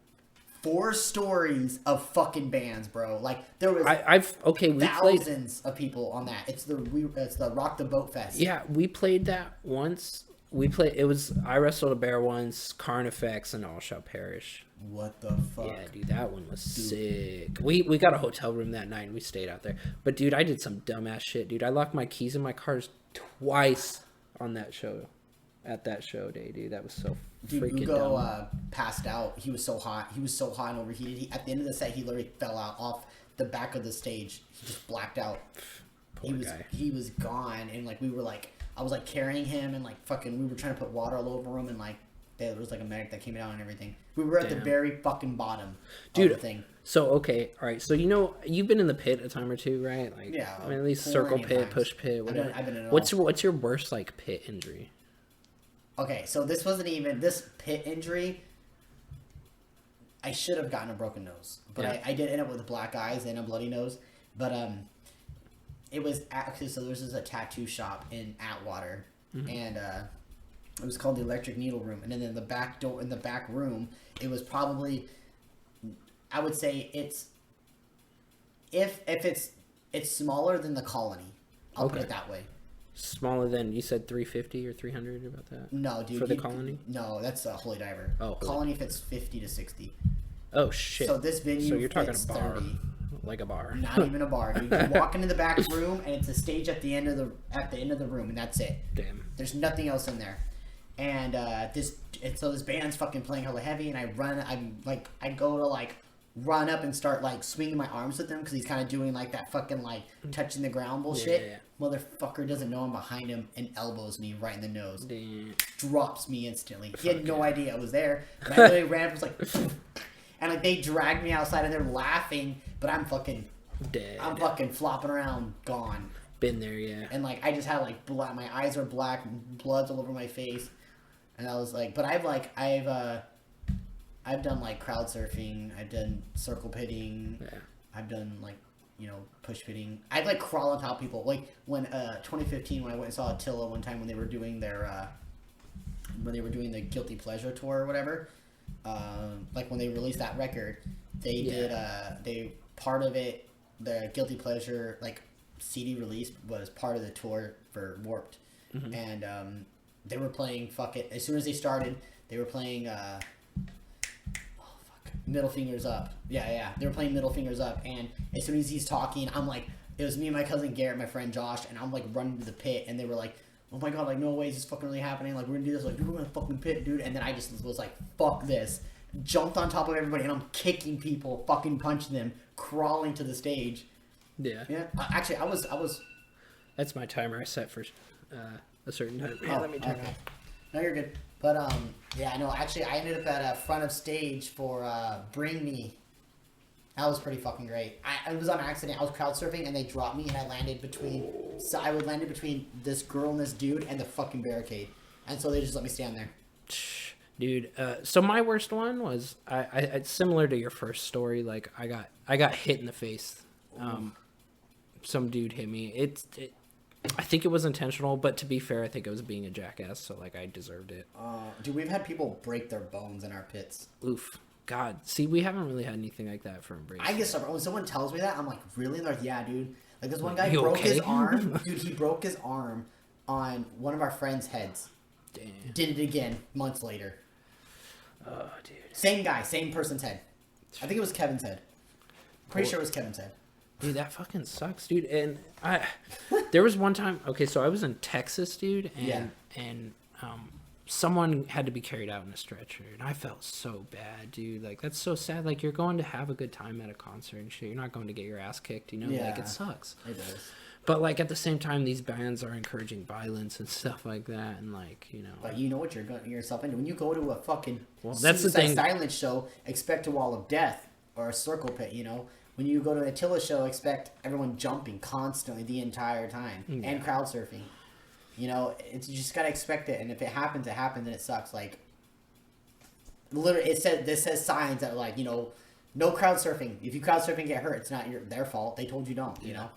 S1: 4 stories of fucking bands, bro. Like there was thousands of people on that. It's the Rock the Boat Fest.
S2: Yeah, we played that once. It was I Wrestled a Bear once, Carnifex, and All Shall Perish.
S1: What the fuck?
S2: Yeah, dude, that one was sick. We got a hotel room that night and we stayed out there. But dude, I did some dumbass shit, dude. I locked my keys in my cars twice on that show. At that show day, dude. That was so freaking dumb.
S1: Passed out. He was so hot. He was so hot and overheated. At the end of the set, he literally fell out off the back of the stage. He just blacked out.
S2: Poor guy.
S1: He was gone, and like we were like, I was like carrying him, and like fucking, we were trying to put water all over him, and like there was like a medic that came out and everything. We were at the very fucking bottom, dude. Of the thing.
S2: So okay, all right. So you know you've been in the pit a time or two, right? Like,
S1: yeah.
S2: I mean, at least circle pit, times. Push pit, whatever.
S1: I've been in it
S2: what's your worst like pit injury?
S1: Okay, so this wasn't even this pit injury. I should have gotten a broken nose, but yeah. I did end up with black eyes and a bloody nose. But it was actually, so there was a tattoo shop in Atwater, and it was called the Electric Needle Room. And then in the back door, in the back room, it was probably, I would say it's if it's smaller than the Colony. I'll put it that way.
S2: Smaller than, you said 350 or 300 about that?
S1: No, dude.
S2: For the Colony?
S1: No, that's a Holy Diver.
S2: Oh,
S1: Colony fits 50 to 60.
S2: Oh shit.
S1: So this venue,
S2: so you're talking
S1: fits
S2: a bar,
S1: 30.
S2: like a bar.
S1: Not even a bar, dude. You walk into the back room and it's a stage at the end of the room, and that's it.
S2: Damn.
S1: There's nothing else in there. And so this band's fucking playing hella heavy, and I go to like run up and start like swinging my arms with him because he's kind of doing like that fucking like touching the ground bullshit. Yeah. Motherfucker doesn't know I'm behind him and elbows me right in the nose.
S2: Damn.
S1: Drops me instantly. He had no idea I was there. And I literally ran up and was like, and like they dragged me outside and they're laughing, but I'm fucking dead. I'm fucking flopping around, gone.
S2: Been there, yeah.
S1: And like I just had like black, my eyes were black, blood's all over my face, and I was like, but I've done like crowd surfing, I've done circle pitting, yeah. I've done like, push pitting. I'd like crawl on top of people. Like when 2015, when I went and saw Attila one time when they were doing their the Guilty Pleasure tour or whatever. Like when they released that record, they did part of it, the Guilty Pleasure like CD release was part of the tour for Warped, and they were playing Fuck It. As soon as they started, they were playing Middle Fingers Up. Yeah. They were playing Middle Fingers Up, and as soon as he's talking, I'm like, it was me and my cousin Garrett, my friend Josh, and I'm like running to the pit, and they were like, oh my god, like no way is this fucking really happening, like we're gonna do this, like we're gonna fucking pit, dude. And then I just was like, fuck this, jumped on top of everybody, and I'm kicking people, fucking punching them, crawling to the stage,
S2: Yeah.
S1: Yeah. Actually, I was.
S2: That's my timer I set for a certain time. Yeah, let me turn it off.
S1: No, you're good. But yeah, no. Actually, I ended up at front of stage for Bring Me. That was pretty fucking great. I was on accident. I was crowd surfing and they dropped me and I landed between. So I landed between this girl and this dude and the fucking barricade, and so they just let me stand there.
S2: Dude, so my worst one was I similar to your first story. Like I got hit in the face. Some dude hit me. I think it was intentional, but to be fair, I think I was being a jackass. So like I deserved it.
S1: Dude, we've had people break their bones in our pits.
S2: Oof. God, see, we haven't really had anything like that for Embrace.
S1: I guess when someone tells me that, I'm like, really? They're like, yeah, dude. Like this one guy
S2: You
S1: broke
S2: okay?
S1: his arm. Dude, he broke his arm on one of our friends' heads.
S2: Damn.
S1: Did it again months later.
S2: Oh, dude.
S1: Same guy, same person's head. I think it was Kevin's head. Pretty sure it was Kevin's head.
S2: Dude, that fucking sucks, dude. And there was one time. Okay, so I was in Texas, dude, and someone had to be carried out in a stretcher, and I felt so bad, dude. Like that's so sad. Like you're going to have a good time at a concert and shit. You're not going to get your ass kicked, you know?
S1: Yeah.
S2: Like it sucks.
S1: It does.
S2: But like at the same time, these bands are encouraging violence and stuff like that, and like you know.
S1: But you know what you're getting yourself into when you go to a fucking
S2: that's the thing.
S1: silent show. Expect a wall of death or a circle pit. You know, when you go to an Attila show, expect everyone jumping constantly the entire time and crowd surfing. You know, you just gotta expect it, and if it happens, and it sucks. Like, literally, this says signs that like, you know, no crowd surfing. If you crowd surfing and get hurt, it's not their fault. They told you don't. You know,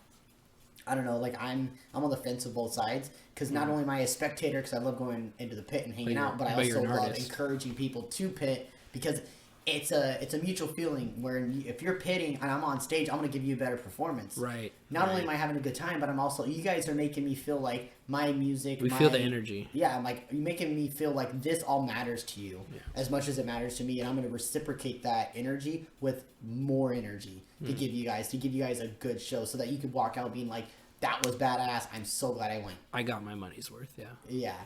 S1: I don't know. Like I'm on the fence of both sides because not only am I a spectator because I love going into the pit and hanging out, but I also love encouraging people to pit because it's a mutual feeling where if you're pitting and I'm on stage, I'm going to give you a better performance.
S2: Right.
S1: Not only am I having a good time, but I'm also, you guys are making me feel like my music.
S2: Feel the energy.
S1: Yeah. I'm like, you're making me feel like this all matters to you as much as it matters to me. And I'm going to reciprocate that energy with more energy to give you guys a good show so that you could walk out being like, that was badass. I'm so glad I went.
S2: I got my money's worth. Yeah.
S1: Yeah.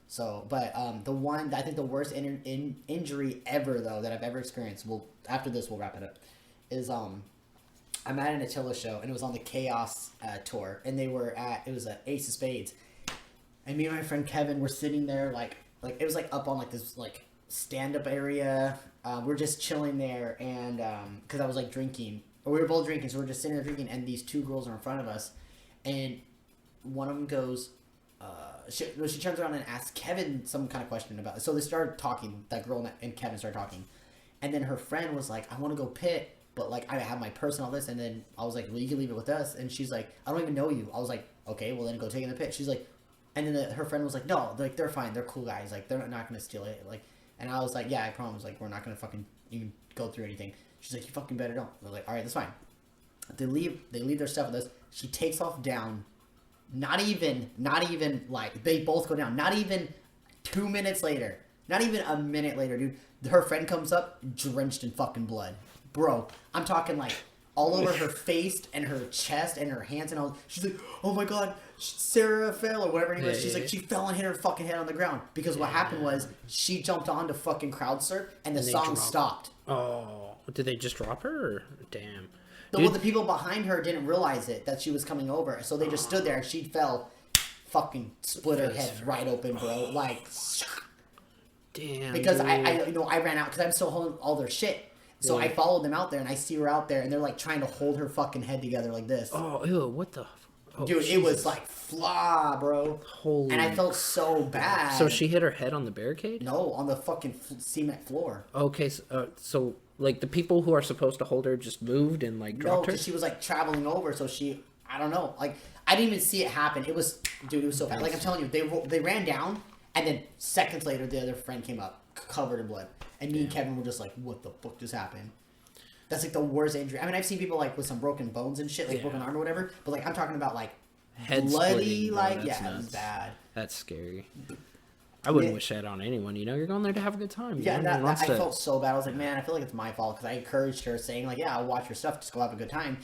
S1: So, but I think the worst injury ever though that I've ever experienced. After this we'll wrap it up. Is I'm at an Attila show and it was on the Chaos tour and it was an Ace of Spades, and me and my friend Kevin were sitting there like it was like up on like this like stand up area. We're just chilling there and because I was like drinking or we were both drinking, so we're just sitting there drinking and these two girls are in front of us and one of them goes. She turns around and asks Kevin some kind of question about it. So they started talking. That girl and Kevin started talking. And then her friend was like, I want to go pit, but like I have my purse and all this. And then I was like, well, you can leave it with us. And she's like, I don't even know you. I was like, okay, well then go take it in the pit. She's like, and then her friend was like, no, like they're fine. They're cool guys. Like they're not going to steal it. Like, and I was like, yeah, I promise. Like we're not going to fucking even go through anything. She's like, you fucking better don't. We're like, all right, that's fine. They leave their stuff with us. She takes off down. Not even like they both go down. Not even 2 minutes later. Not even a minute later, dude. Her friend comes up drenched in fucking blood. Bro, I'm talking like all over her face and her chest and her hands and all. She's like, oh my god, Sarah fell or whatever it was. She's like, she fell and hit her fucking head on the ground. Because what happened was she jumped on to fucking crowd surf and the song stopped.
S2: Oh, did they just drop her? Or? Damn.
S1: Well, the people behind her didn't realize that she was coming over, so they just stood there and she fell, fucking split her head right open, bro. Like,
S2: damn.
S1: Because I ran out because I'm still holding all their shit, so I followed them out there and I see her out there and they're like trying to hold her fucking head together like this.
S2: Oh, ew, what the? Oh,
S1: dude, Jesus. It was like fly, bro.
S2: Holy.
S1: And I felt so bad.
S2: So she hit her head on the barricade?
S1: No, on the fucking cement floor.
S2: Okay, so like the people who are supposed to hold her just moved and like dropped her?
S1: No, because she was like traveling over, so I don't know. Like, I didn't even see it happen. It was so bad. Like, I'm telling you, they ran down, and then seconds later, the other friend came up, covered in blood. And me and Kevin were just like, what the fuck just happened? That's like the worst injury. I mean, I've seen people like with some broken bones and shit, like broken arm or whatever, but like, I'm talking about like
S2: head
S1: bloody, like,
S2: nuts.
S1: It was bad.
S2: That's scary. I wouldn't wish that on anyone, you know? You're going there to have a good time.
S1: Yeah, I felt so bad. I was like, man, I feel like it's my fault because I encouraged her saying like, yeah, I'll watch your stuff, just go have a good time.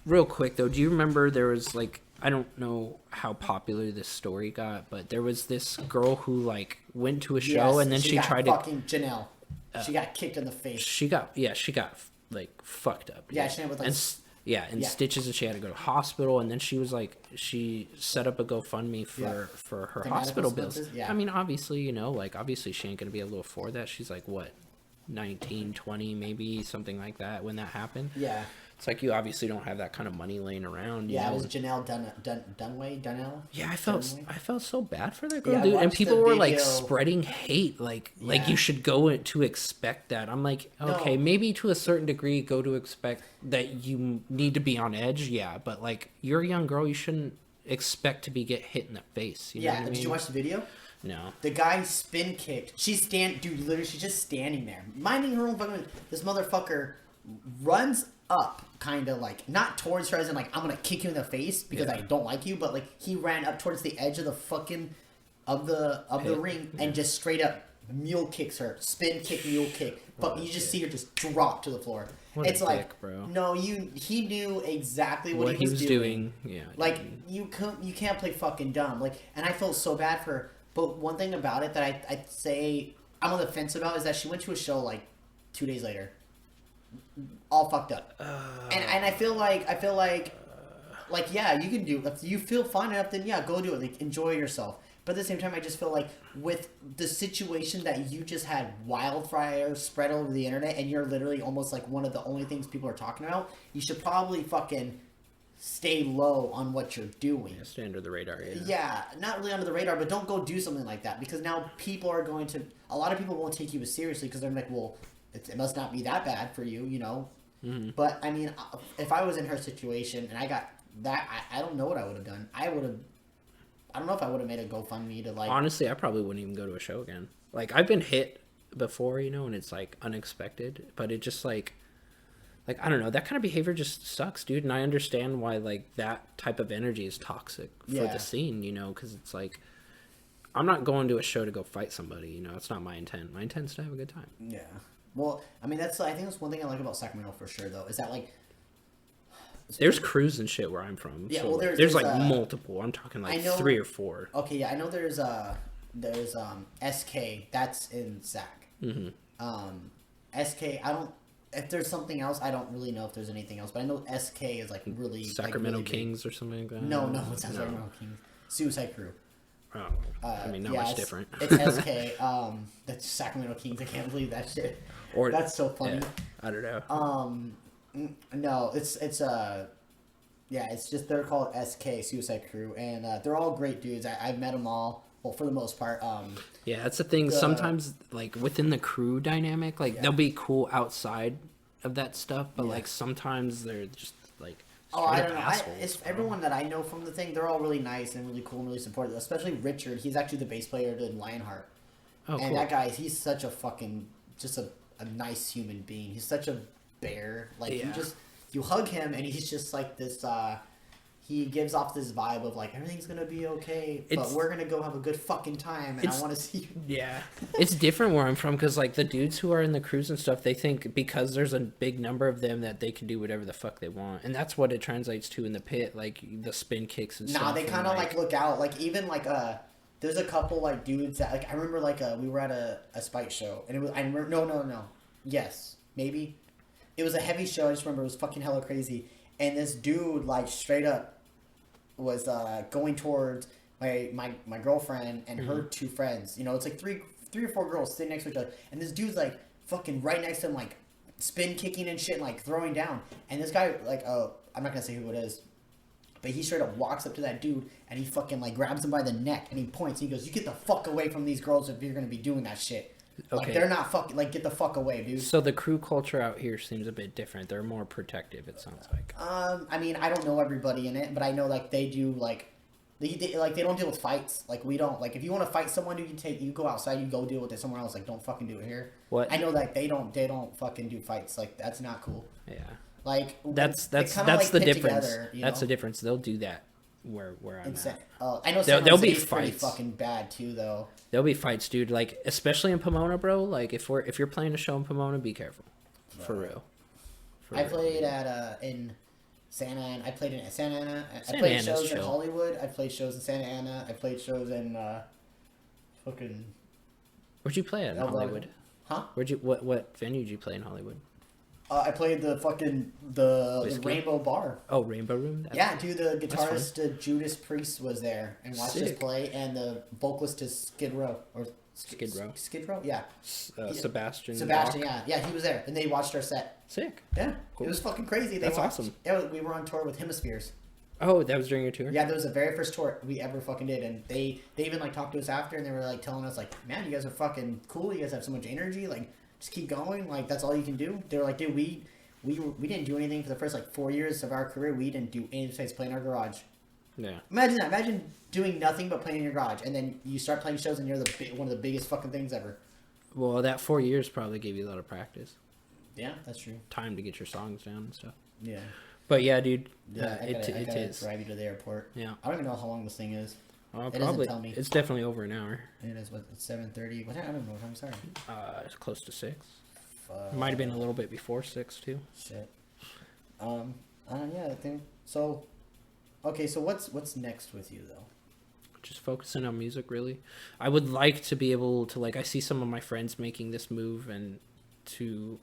S2: Real quick, though, do you remember there was like, I don't know how popular this story got, but there was this girl who like went to a show and then she tried
S1: fucking Janelle. She got kicked in the face.
S2: She got like fucked up.
S1: Yeah, she ended up with like
S2: and stitches, and she had to go to hospital, and then she was like, she set up a GoFundMe for her
S1: the
S2: hospital
S1: medical
S2: bills.
S1: expenses? Yeah.
S2: I mean, obviously, you know, like obviously she ain't gonna be able to afford that. She's like what, 19, 20, maybe something like that when that happened.
S1: Yeah.
S2: It's like you obviously don't have that kind of money laying around.
S1: Yeah,
S2: know?
S1: it was Janelle Dunway.
S2: Yeah, I felt so bad for that girl,
S1: Yeah, I
S2: dude. And
S1: watched
S2: people
S1: the
S2: were like
S1: video.
S2: spreading hate, like you should go to expect that. I'm like, okay,
S1: No.
S2: maybe to a certain degree, go to expect that you need to be on edge. Yeah, but like you're a young girl, you shouldn't expect to get hit in the face. You know what I mean?
S1: Did you watch the video?
S2: No.
S1: The guy spin kicked. She's literally, she's just standing there, minding her own fucking. This motherfucker runs up, kind of like, not towards her as in like, I'm gonna kick you in the face because I don't like you, but like, he ran up towards the edge of the fucking, of the ring and just straight up mule kicks her. Spin kick, mule kick. But you just see her just drop to the floor.
S2: What
S1: it's
S2: a
S1: like,
S2: dick, bro.
S1: no, he knew exactly what
S2: he was doing. Yeah.
S1: Like, you can't play fucking dumb. Like, and I felt so bad for her. But one thing about it that I'd say I'm on the fence about is that she went to a show like 2 days later, all fucked up. And I feel like yeah, you can do, if you feel fine enough, then yeah, go do it. Like, enjoy yourself. But at the same time, I just feel like with the situation that you just had wildfire spread over the internet, and you're literally almost like one of the only things people are talking about, you should probably fucking stay low on what you're doing.
S2: Yeah, stay under the radar.
S1: Yeah, not really under the radar, but don't go do something like that, because now people are going to, a lot of people won't take you as seriously because they're like, well, it must not be that bad for you, you know? Mm-hmm. But, I mean, if I was in her situation and I got that, I don't know what I would have done. I don't know if I would have made a GoFundMe to like...
S2: Honestly, I probably wouldn't even go to a show again. Like, I've been hit before, you know, and it's like unexpected, but it just like I don't know, that kind of behavior just sucks, dude. And I understand why like that type of energy is toxic for the scene, you know, because it's like, I'm not going to a show to go fight somebody, you know. It's not my intent. My intent is to have a good time.
S1: Yeah. Well, I mean, I think that's one thing I like about Sacramento for sure, though, is that like,
S2: there's crews and shit where I'm from.
S1: Yeah,
S2: so
S1: well,
S2: there's like multiple. I'm talking like 3 or 4.
S1: Okay, yeah, I know there's SK, that's in Sac. Mm-hmm. SK, if there's something else, I don't really know if there's anything else, but I know SK is like really
S2: Sacramento
S1: like, really
S2: Kings or something like that.
S1: No, it's not Sacramento Kings. Suicide Crew.
S2: Oh, I mean, not much different.
S1: It's SK. That's Sacramento Kings. I can't believe that shit. Or that's so funny.
S2: Yeah, I don't know.
S1: No, it's just, they're called SK, Suicide Crew, and they're all great dudes. I've met them all. Well, for the most part.
S2: Yeah, that's the thing. Sometimes, like within the crew dynamic, like they'll be cool outside of that stuff, but like sometimes they're just like.
S1: I don't know. It's everyone that I know from the thing. They're all really nice and really cool and really supportive. Especially Richard. He's actually the bass player in Lionheart. Oh, and cool. That guy, he's such a fucking just a nice human being. He's such a bear. Like you hug him and he's just like this. He gives off this vibe of like, everything's gonna be okay, but we're gonna go have a good fucking time, and I want to see you.
S2: Yeah, it's different where I'm from, because like the dudes who are in the crews and stuff, they think because there's a big number of them that they can do whatever the fuck they want, and that's what it translates to in the pit, like the spin kicks and stuff.
S1: Nah, they kind of like look out, like even like there's a couple like dudes that like I remember like we were at a Spike show, and it was yes, maybe it was a heavy show. I just remember it was fucking hella crazy, and this dude like straight up was going towards my girlfriend and her 2 friends. You know, it's like three or 4 girls sitting next to each other, and this dude's like fucking right next to him, like spin kicking and shit, and like throwing down. And this guy, like, I'm not gonna say who it is, but he straight up walks up to that dude and he fucking like grabs him by the neck and he points. And he goes, "You get the fuck away from these girls if you're gonna be doing that shit." Okay. Like, they're not fucking, like, get the fuck away, dude.
S2: So the crew culture out here seems a bit different. They're more protective, it sounds like.
S1: I mean, I don't know everybody in it, but I know, like, they do, like, they don't deal with fights. Like, we don't, like, if you want to fight someone, you go outside, you go deal with it somewhere else. Like, don't fucking do it here. What? I know that they don't fucking do fights. Like, that's not cool. Yeah. Like, that's the difference. Together,
S2: that's the difference. They'll do that where I'm at.
S1: I know there'll be fights. Pretty fucking bad too, though.
S2: There'll be fights, dude. Like, especially in Pomona, bro. Like, if you're playing a show in Pomona, be careful, for real.
S1: I played at in Santa Ana. I played in Santa Ana. I played shows in Hollywood. I played shows in Santa Ana. I played shows in fucking.
S2: Where'd you play at in Hollywood?
S1: Huh?
S2: What venue did you play in Hollywood?
S1: I played the fucking the
S2: Whiskey?
S1: Rainbow Bar.
S2: Oh, Rainbow Room.
S1: Yeah, dude, the
S2: That's
S1: guitarist Judas Priest was there and watched us
S2: Sick.
S1: play, and the vocalist is Skid Row or
S2: Skid Row.
S1: Skid Row, yeah.
S2: Sebastian.
S1: Sebastian,
S2: Bach.
S1: yeah, he was there, and they watched our set.
S2: Sick.
S1: Yeah,
S2: Cool.
S1: it was fucking crazy.
S2: That's awesome.
S1: We were on tour with Hemispheres.
S2: Oh, that was during your tour?
S1: Yeah, that was the very first tour we ever fucking did, and they even like talked to us after, and they were like telling us like, man, you guys are fucking cool. You guys have so much energy. Like, just keep going. Like, that's all you can do. They were like, dude, we didn't do anything for the first like 4 years of our career. We didn't do anything besides play in our garage.
S2: Yeah.
S1: Imagine that. Imagine doing nothing but playing in your garage, and then you start playing shows, and you're one of the biggest fucking things ever.
S2: Well, that 4 years probably gave you a lot of practice.
S1: Yeah, that's true.
S2: Time to get your songs down and stuff.
S1: Yeah.
S2: But yeah, dude.
S1: Yeah, I gotta
S2: is.
S1: drive you to the airport.
S2: Yeah.
S1: I don't even know how long this thing is.
S2: It
S1: doesn't
S2: probably.
S1: tell me.
S2: It's definitely over an hour.
S1: It is, what, it's 7:30. What time? I don't know what time. I'm sorry.
S2: It's close to 6.
S1: Fuck.
S2: It might have been a little bit before 6 too.
S1: Shit. Yeah, I think so. Okay, so what's next with you though?
S2: Just focusing on music, really. I would like to be able to, like, I see some of my friends making this move and to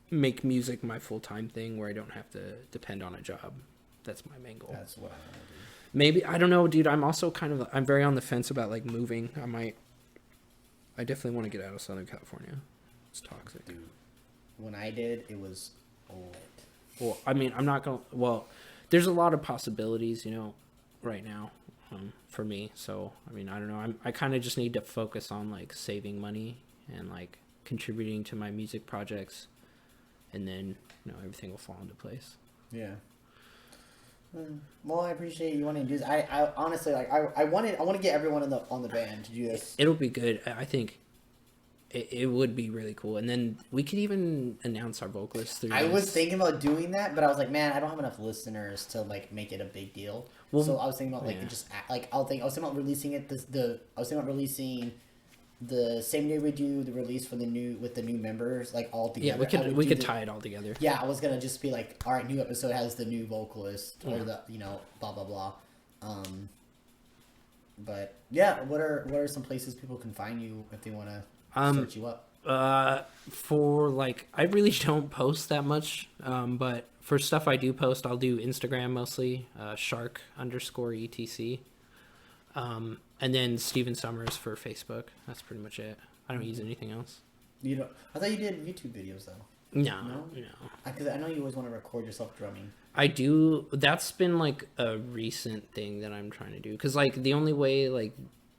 S2: make music my full-time thing where I don't have to depend on a job. That's my main goal.
S1: That's what I want to do.
S2: Maybe, I don't know, dude. I'm also I'm very on the fence about like moving. I definitely want to get out of Southern California. It's toxic.
S1: Dude, when I did, it was lit.
S2: Well, I mean, I'm not going to, well, there's a lot of possibilities, right now for me. So, I mean, I don't know. I kind of just need to focus on like saving money and like contributing to my music projects. And then, everything will fall into place.
S1: Yeah. Well, I appreciate you wanting to do this. I honestly I want to get everyone on the band to do this.
S2: It'll be good. I think it would be really cool. And then we could even announce our vocalists through
S1: I
S2: this.
S1: was thinking about doing that, but I was like, man, I don't have enough listeners to like make it a big deal.
S2: Well,
S1: so I was thinking about like
S2: yeah.
S1: just like I was thinking about releasing it I was thinking about releasing the same day we do the release for the new members, like all together.
S2: Yeah, we could tie it all together.
S1: Yeah, I was gonna just be like, all right, new episode has the new vocalist or the blah blah blah. But yeah, what are some places people can find you if they want to search you up?
S2: For like, I really don't post that much. But for stuff I do post, I'll do Instagram mostly. _etc. And then Steven Summers for Facebook. That's pretty much it. I don't use anything else.
S1: You know, I thought you did YouTube videos though.
S2: No.
S1: Because I know you always want to record yourself drumming.
S2: I do. That's been like a recent thing that I'm trying to do. Because like the only way like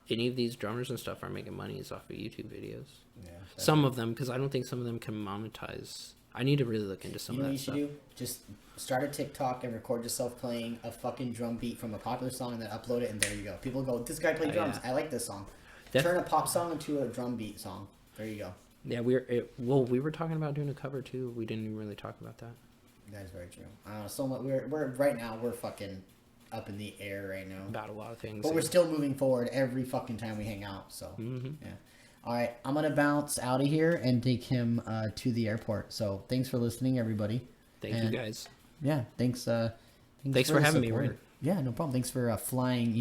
S2: any of these drummers and stuff are making money is off of YouTube videos.
S1: Yeah.
S2: Some of them, because I don't think some of them can monetize. I need to really look into some of that stuff. You know what you should do? Just start a TikTok and record yourself playing a fucking drum beat from a popular song and then upload it, and there you go. People go, this guy played drums. Yeah. I like this song. Turn a pop song into a drum beat song. There you go. Yeah, we were talking about doing a cover too. We didn't even really talk about that. That is very true. So much, we're right now we're fucking up in the air right now about a lot of things, but we're still moving forward every fucking time we hang out. So yeah. All right, I'm gonna bounce out of here and take him to the airport. So thanks for listening, everybody. Thank you guys. Yeah, thanks. Thanks for having me, Ryan. Yeah, no problem. Thanks for flying.